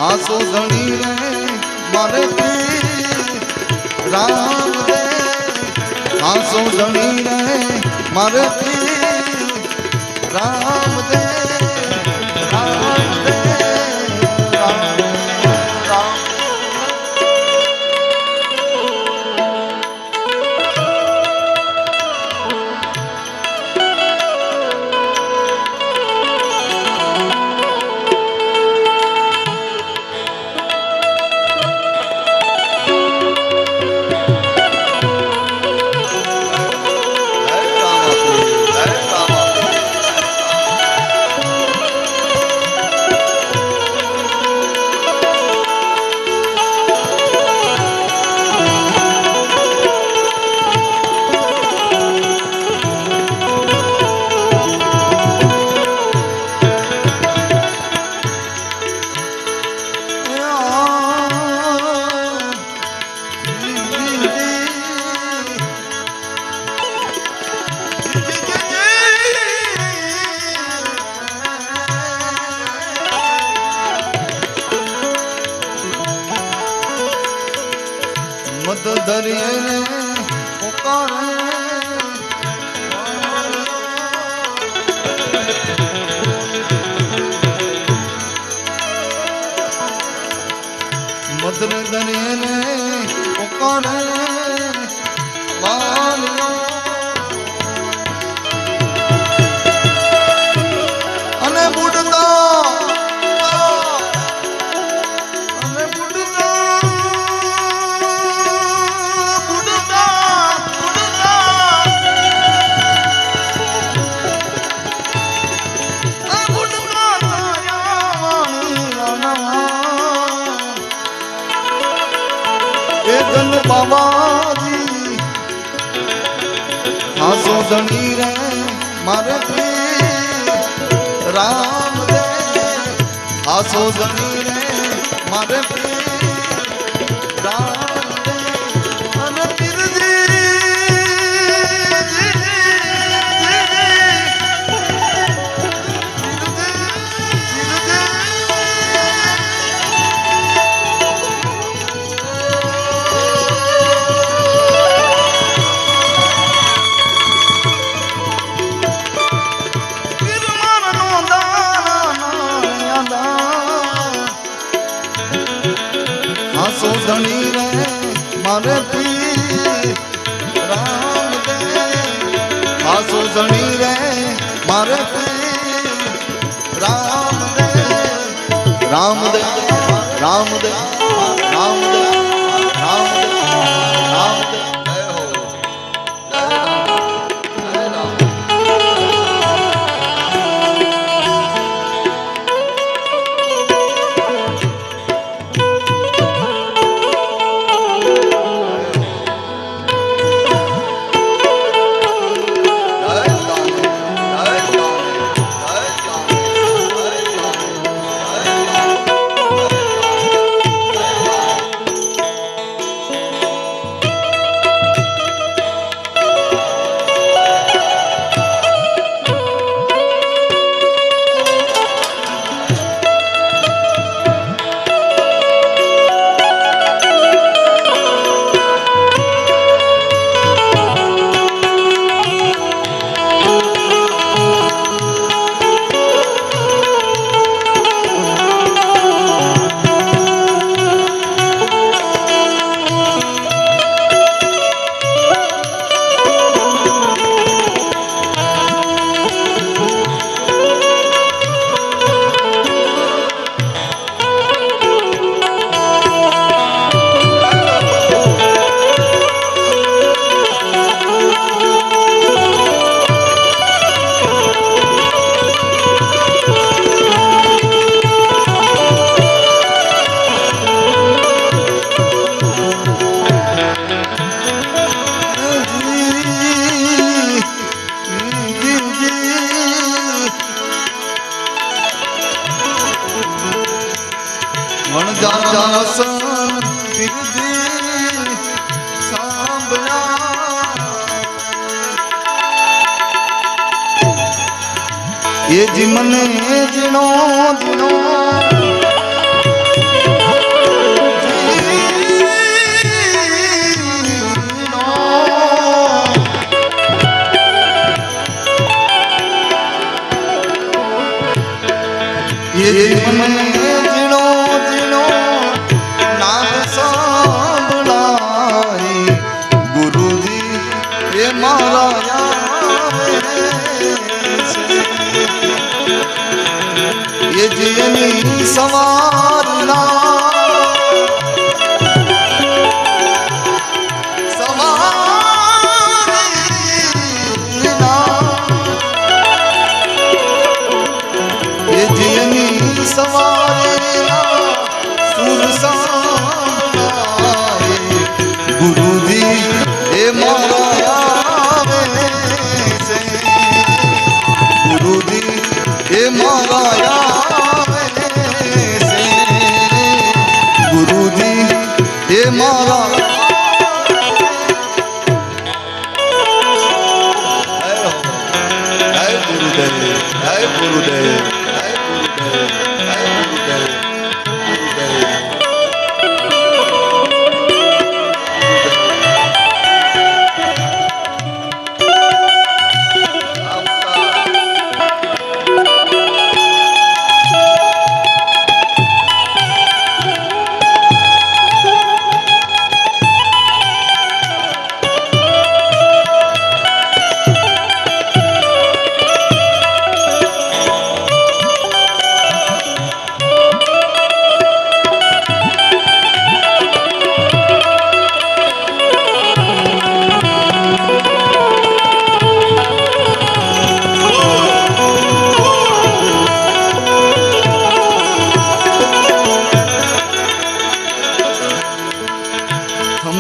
हासो धनी रे मारे राम दे, हासो धनी रे मारे राम दे, राम दे, राम दे, राम। મત ધરીને પુકારે મધર ધરીને પુકારે વાલિયો અને બુડતા અને બુડતા બાબાજી હાસો ધણી રે મારે રામ દે હાસો ધણી રે મારે રામ દે અને હાસો ધણી રે મારે રામ દે હાસો ધણી રે મારે રામ દે રામ દે રામ દે રામ દે રામ દે રામ દે ये जी मने जिनो जिनो ये जी मने जिनो जिनो नाद सांभळाई गुरुजी ये मारा ये जीनी सवारना सवारना ये जीनी सवारना सुर सांभळाए गुरुजी ये मारा आवे से गुरुजी ये मारा ये मारा जय गुरुदेव जय गुरुदेव जय गुरुदेव जय गुरुदेव गुरुदेव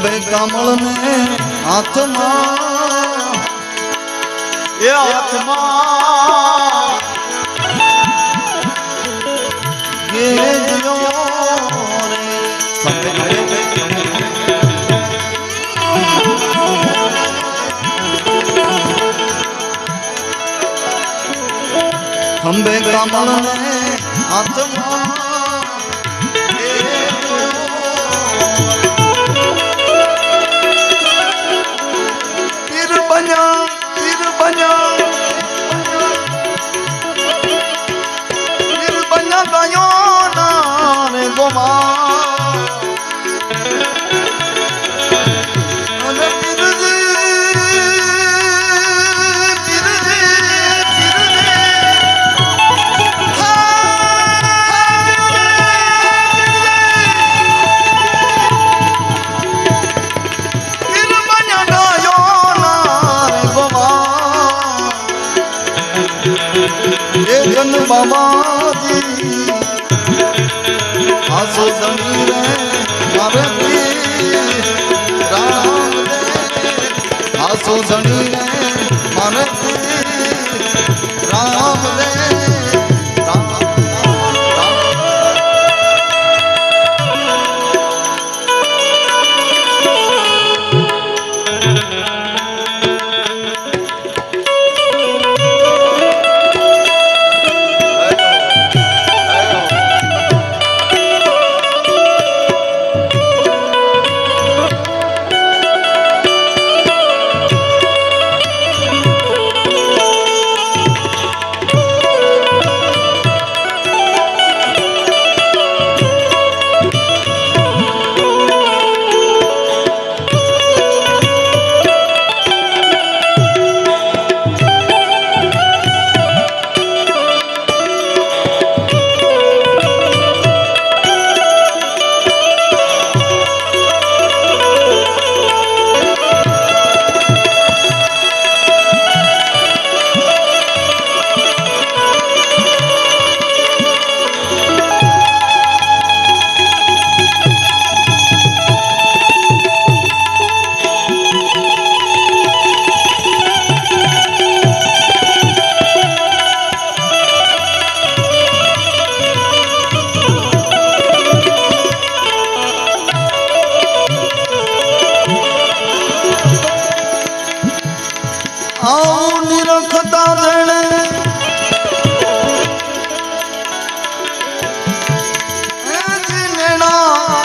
ખંભે કમળ ને હાથમાં એ હાથમાં ગેજો રે ખંભે કમળ ને હાથમાં પીર બન્યા ગયો ના રે ગોમા અરે જન બાબાજી આસો જમી રે મારે રામ દે આસો જમી રે મારે રામ દે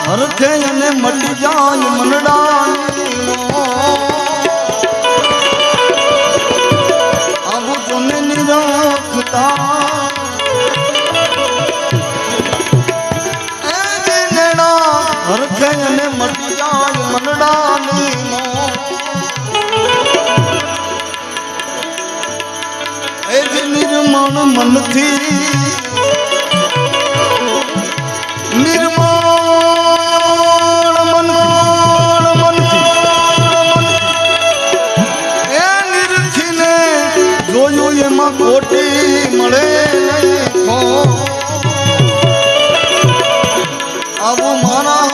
હરખે અને મટી જાય મનડા આવું જોને નિરખતા હરખે અને મટી જાય મનડાની એ જ નિર્મળ મનથી ખોટી મળે આવું મારા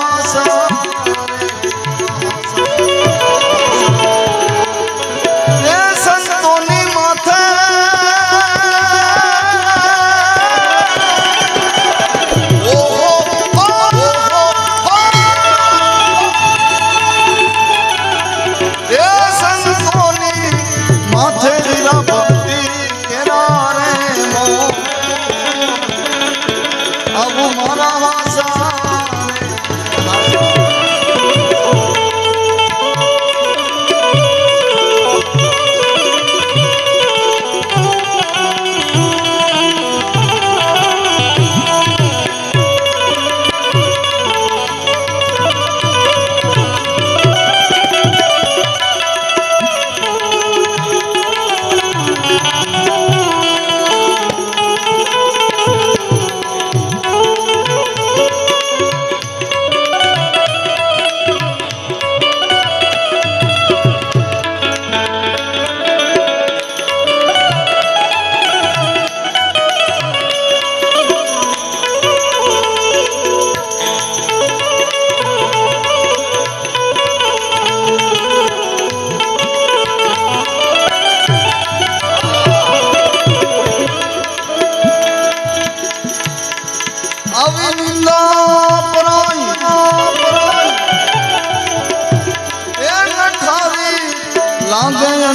સંતોની માથે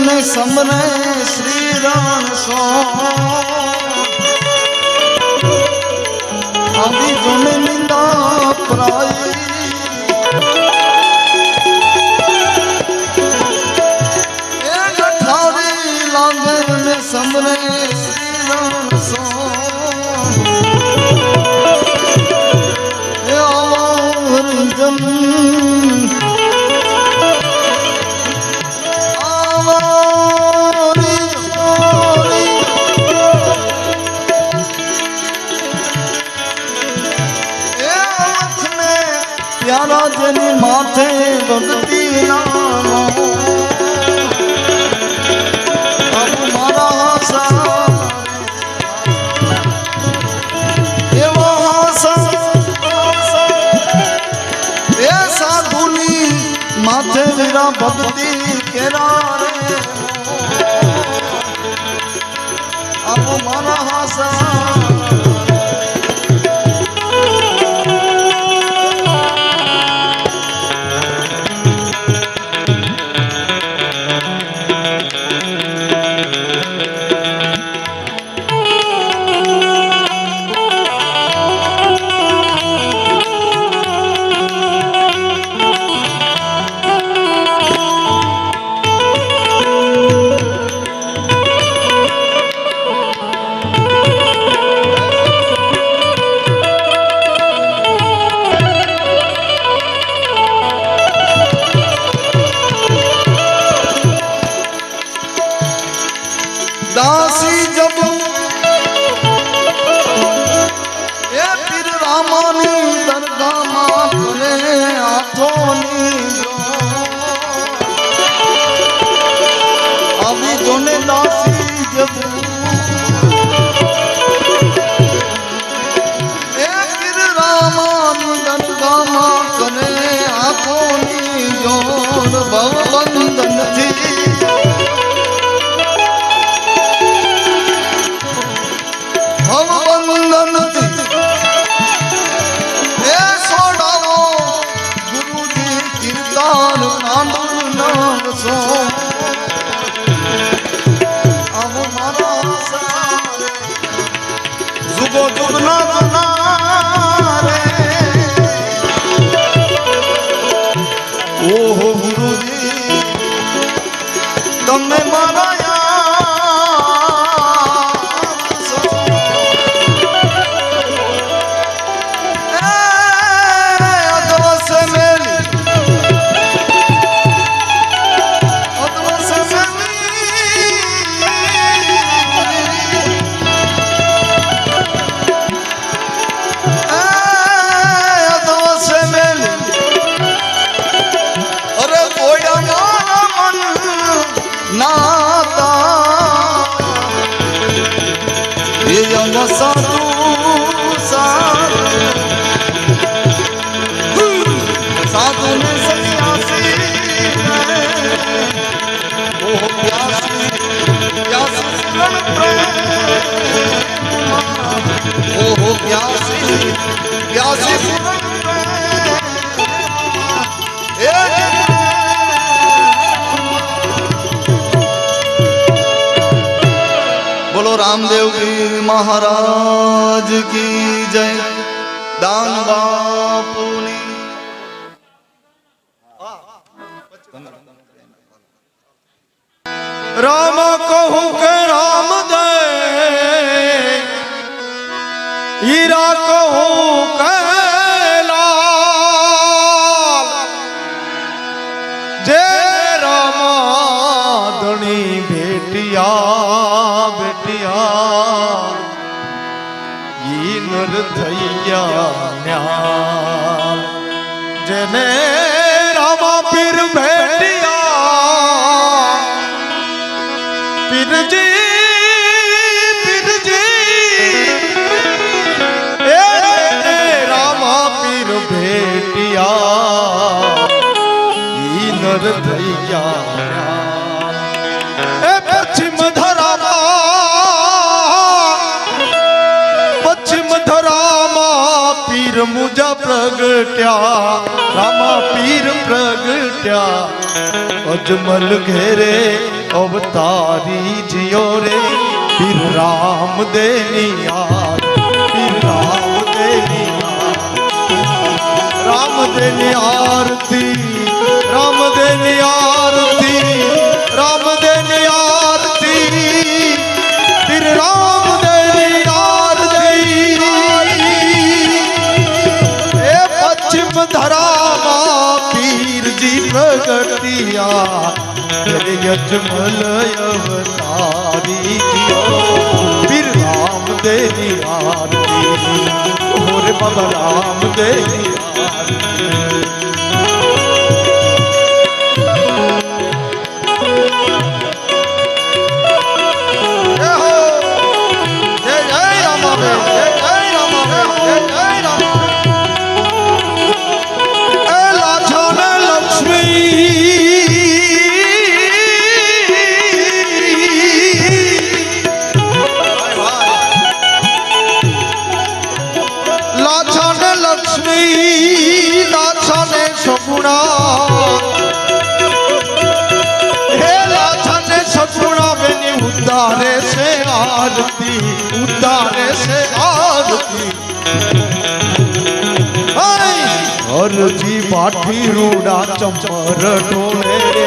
ને સમરે શ્રી રણસો આવી જોને નિંદા પ્રાય એ ગઠારી લાગે ને સમરે શ્રી રણસો એ આવો હરિજન प्यारा जनी माथे भक्ति नामो अब मारा साधुनी माथे वीरा भक्ति केरा रे अब मारा हासा दासी जब ए पीर रामानी दरगाह मां करे हाथोनी जो अभी जोने दासी जब ए पीर रामानी दरगाह मां करे हाथोनी जोड़ भव बंधन थी जुगो जुगना जुना रे ओहो गुरुजी तमे मारा साधु साधु ने सन्यासी ओह प्यासी प्यासी सुन प्रेम ओह प्यासी प्यासी सुन बोलो रामदेव की महाराज की जय दान बापुनी राम कहूँ के राम दे हीरा कहूँ के लाल जे रामा धनी भेटिया थैया न्याल जने रामा पीर भेटिया पीर जी ए रामा पीर भेटिया नर थैया ए पश्चिम धरामा पीर મુજા પ્રગટ્યા રામા પીર પ્રગટ્યા અજમલ ઘેરે અવતારી જીઓ રે પીર રામ દેની યાર પીર રામ દેની રામ દેની આરતી રામ દેની આરતી રામ દેની આરતી પીર રામ દેની આરતી એ પશ્ચિમ ધરામાં પીરજી પ્રગટિયા યજમલ અવતારી જીઓ પીર રામ દેની આરતી ઓરે બાબા રામ દેની આરતી જય હો જય જય રામાબે જય જય રામાબે જય જય રામાબે એ લાછાને લક્ષ્મી લાછાને સગુણા હે લાછાને સગુણા બેની ઉતારે છે આરતી ઉતારે છે આરતી અરજી પાઠી રૂડા ચમર ઢોલે રે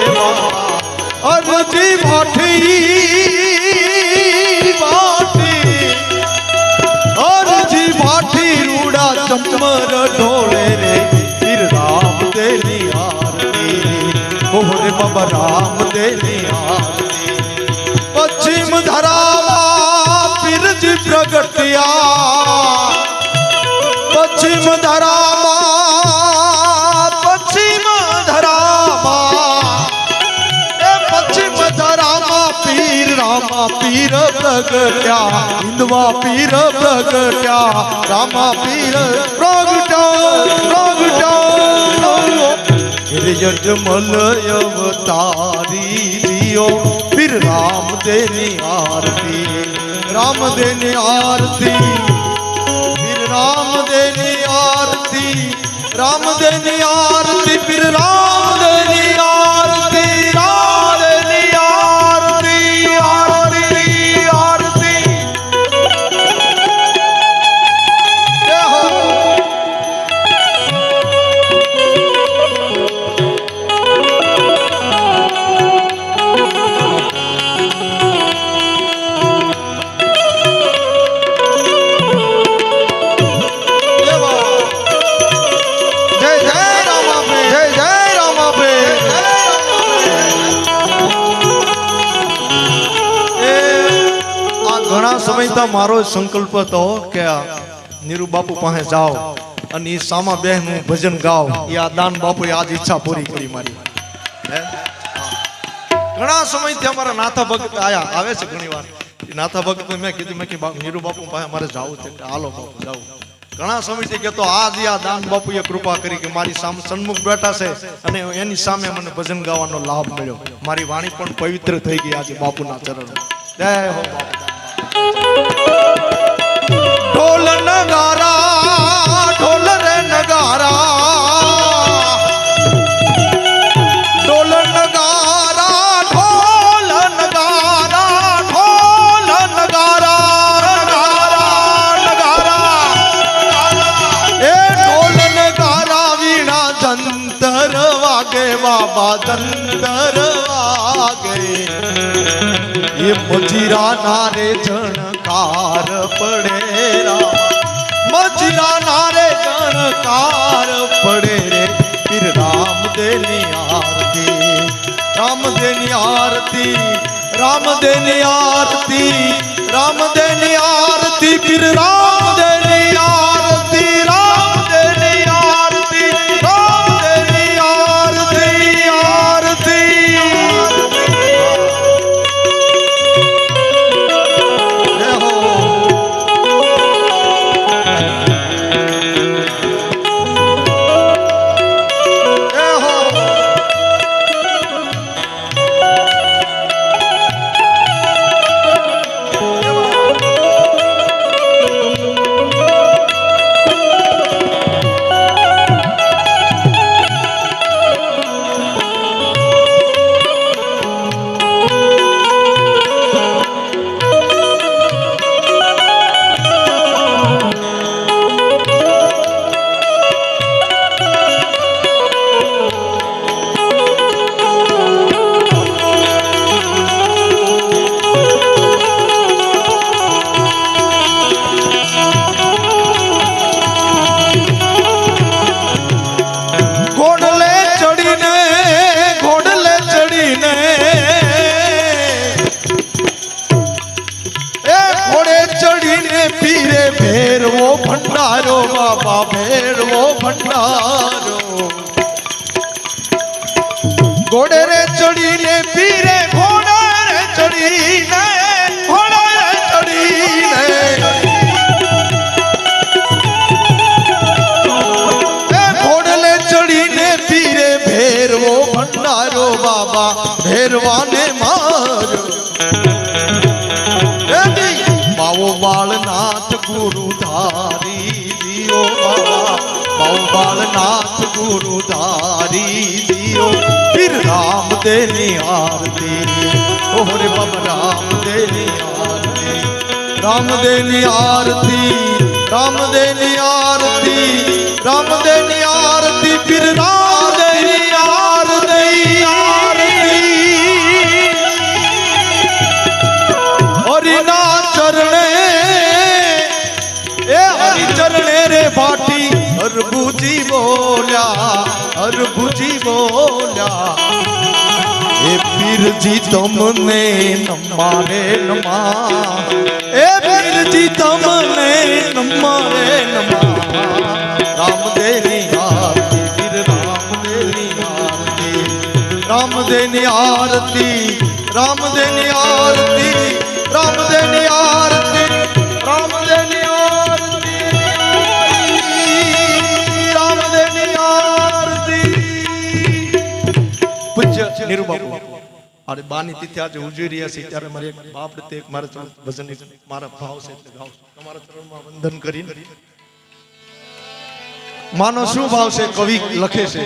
અરજી પાઠી અરજી પાઠી રૂડા ચમર ઢોલે રે પીર રામ દેની આરતી ઓરે બાબા રામ દેની આરતી પશ્ચિમ ધરામાં પીરજી પ્રગટ્યા પશ્ચિમ ધરામાં પશ્ચિમ ધરામાં એ પશ્ચિમ ધરામાં પીર રામા પીર પ્રગટ્યા હિન્દવા પીર પ્રગટ્યા રામા પીર પ્રગટ્યા યજમલ અવતારી જીઓ પીર રામ દેની આરતી રામ દેની આરતી પીર રામ દેની આરતી રામ દેની આરતી પીર રામ દેની આરતી રામ દેની આરતી આરતી આરતી જય હો જય જય રામાબે જય જય રામાબે એ આ ઘણા સમયથી મારો સંકલ્પ હતો કે આ નીરુ બાપુ પાસે જાઓ અને એ સામા બહેનું ભજન ગાવ એ આ દાન બાપુએ આજ ઈચ્છા પૂરી કરી મારી હે? ઘણા સમયથી અમારા નાથા ભગત આવે છે ઘણી વાર એ નાથા ભગત મેં કીધું નીરુ બાપુ પાસે મારે જાવું છે કે હાલો બાપુ જાવું ઘણા સમયથી કહેતો આજ આ દાન બાપુએ કૃપા કરી કે મારી સામે સન્મુખ બેઠા છે અને એની સામે મને ભજન ગાવાનો લાભ મળ્યો મારી વાણી પણ પવિત્ર થઈ ગઈ આજે બાપુના ચરણમાં જય હો બાપુ ઢોલ નગારા ઢોલ રે નગારા ઢોલ નગારા ઢોલ નગારા ઢોલ નગારા નગારા એ ઢોલ નગારા વીણા જંતર વાગે બાબા જંતર વાગે એ મજીરા નારે જણકાર પડે મજીરા નારે જણકાર પડે રે પીર રામ દેની આરતી રામ દેની આરતી રામ દેની આરતી રામ દેની આરતી પીર રામ દેની આરતી રામ દેની આરતી રામ દેની આરતી આરતી જય હો જય હો ભંડારો બાબા ભેરવો ભંડારો ઘોડે રે ચડીને પીરે ઘોડે રે ચડીને ઘોડે રે ચડીને ઘોડલે ચડીને પીરે ભેરવો ભંડારો બાબા ભેરવાને મારો બાવો બાળનાથ ગુરુ ધારી દિયો બાબા બાવો બાળનાથ ગુરુ ધારી દિયો પીર રામદેવની આરતી ઓરે બાબા રામદેવની આરતી રામદેવની આરતી રામદેવની આરતી રામદેવની આરતી પીર રામદેવની આરતી હરિના ચરણે એ હરિ ચરણે રે ભાટી હરભુજી બોલ્યા એ પીરજી તમને નમારે નમા એ પીરજી તમને નમારે નમા રામદેવની આરતી પીર રામદેવની આરતી રામદેવની આરતી રામદેવની આરતી રામદેવની આરતી રામદેવની આરતી રામદેવની આરતી પૂજ્ય નીરુ બાપુ અરે બાની તિથિ આજે ઉજવી રહ્યા છે ત્યારે મારે એક બાપ પ્રત્યે એક મારા ભજન મારા ભાવ છે એટલે ગાઉં છું તમારા ચરણમાં વંદન કરીને માનો શું ભાવ છે કવિ લખે છે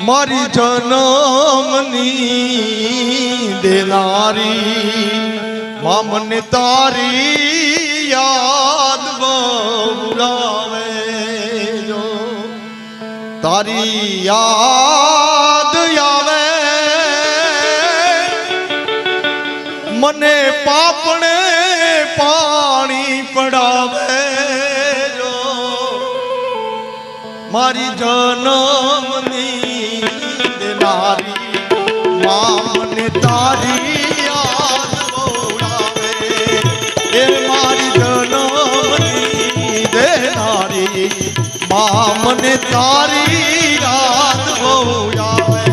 મારી જન્મની દેનારી માં મને તારી યાદ બહુરાવે જો તારી યાદ આવે મને પાપણે પાણી પડાવે જો મારી જન્મની દેનારી માં મને તારી યાદ બોલાવે એ મારી જન્મની દેનારી માં મને તારી યાદ બોલાવે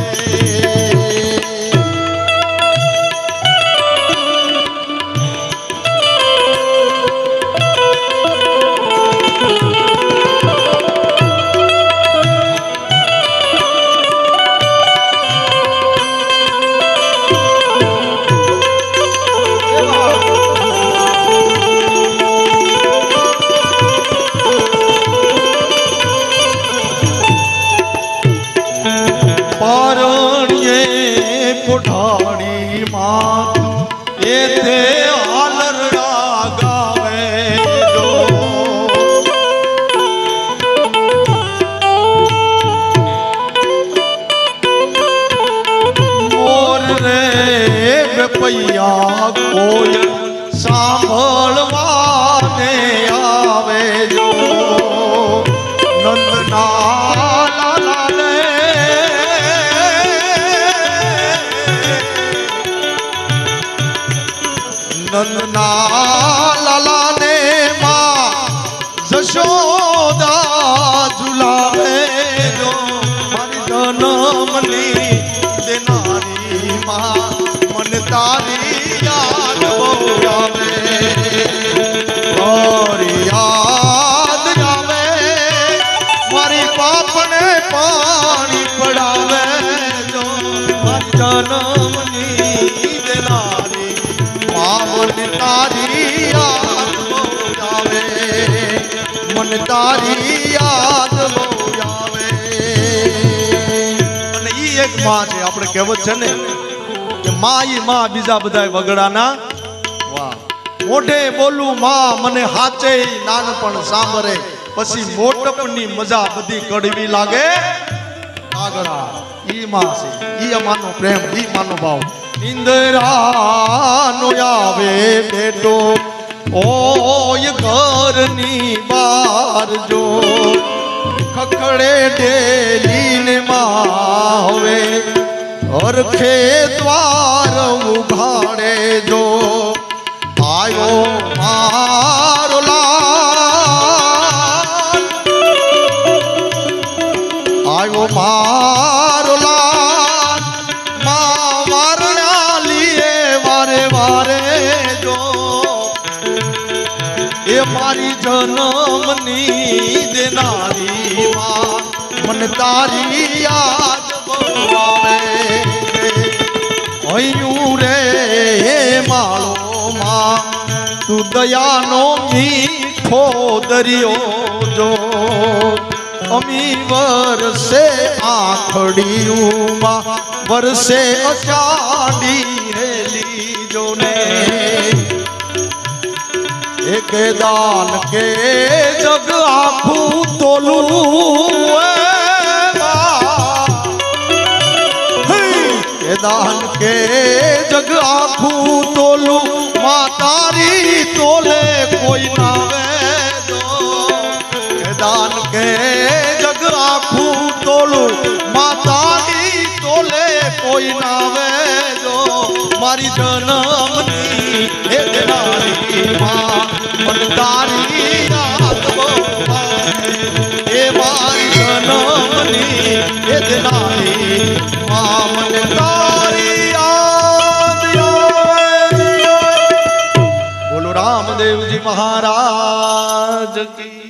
કોઠાડી માં એ તે હાલરડા ગાવે જો મોર રે પૈયા કોઈ સાંભળવાને આવે જો નંદના નંદના લાલાને માં જશોદા ઝુલાવે જો મારી જન્મની દેનારી માં મને તારી યાદ બોલાવે તારી યાદ આવે મારી પાપને પાણી પડાવે જો મારી જન્મની દેનારી મને તારી યાદ બોલાવે મને તારી યાદ બોલાવે અને ઈ એક માં છે આપણે કહેવત છે ને કે માં ઈ માં બીજા બધા વગડાના વાહ મોઢે બોલું માં મને હાચે નાનપણ સાંભળે પછી મોટપની મજા બધી કડવી લાગે આગળા ઈ માં છે ઈ અમાનો પ્રેમ ઈ માનો ભાવ ઇન્દરાનો આવે બેટો ઓય ઘરની બાર જો ખખડે ડેલીને માં હવે હરખે દ્વાર ઉઘાડે જો આયો મારો લા મારો લાલ માં વારણા લીએ વારે વારે જો એ મારી જન્મની દેનારી માં મને તારી યાદ બહુ આવે હૈયું રે હે માળો માં તું દયાનો મીઠો દરિયો જો અમી વરસે આખડીયુમાં વરસે અષાઢી હેલી જો ને એક દાન કે જગ આખું તોલું એ દાન કે જગ આખું તોલું માં તારી તોલે કોઈ ના વેદો એ દાન કે જગ આખું તોલું માં તારી તોલે કોઈ ના વેદો મારી જન્મની હે દેનારી માં મન તારી યાદ બહુ આવે એ મારી જન્મની હે દેનારી માં મન તારી યાદ આવે બોલો રામદેવજી મહારાજ કી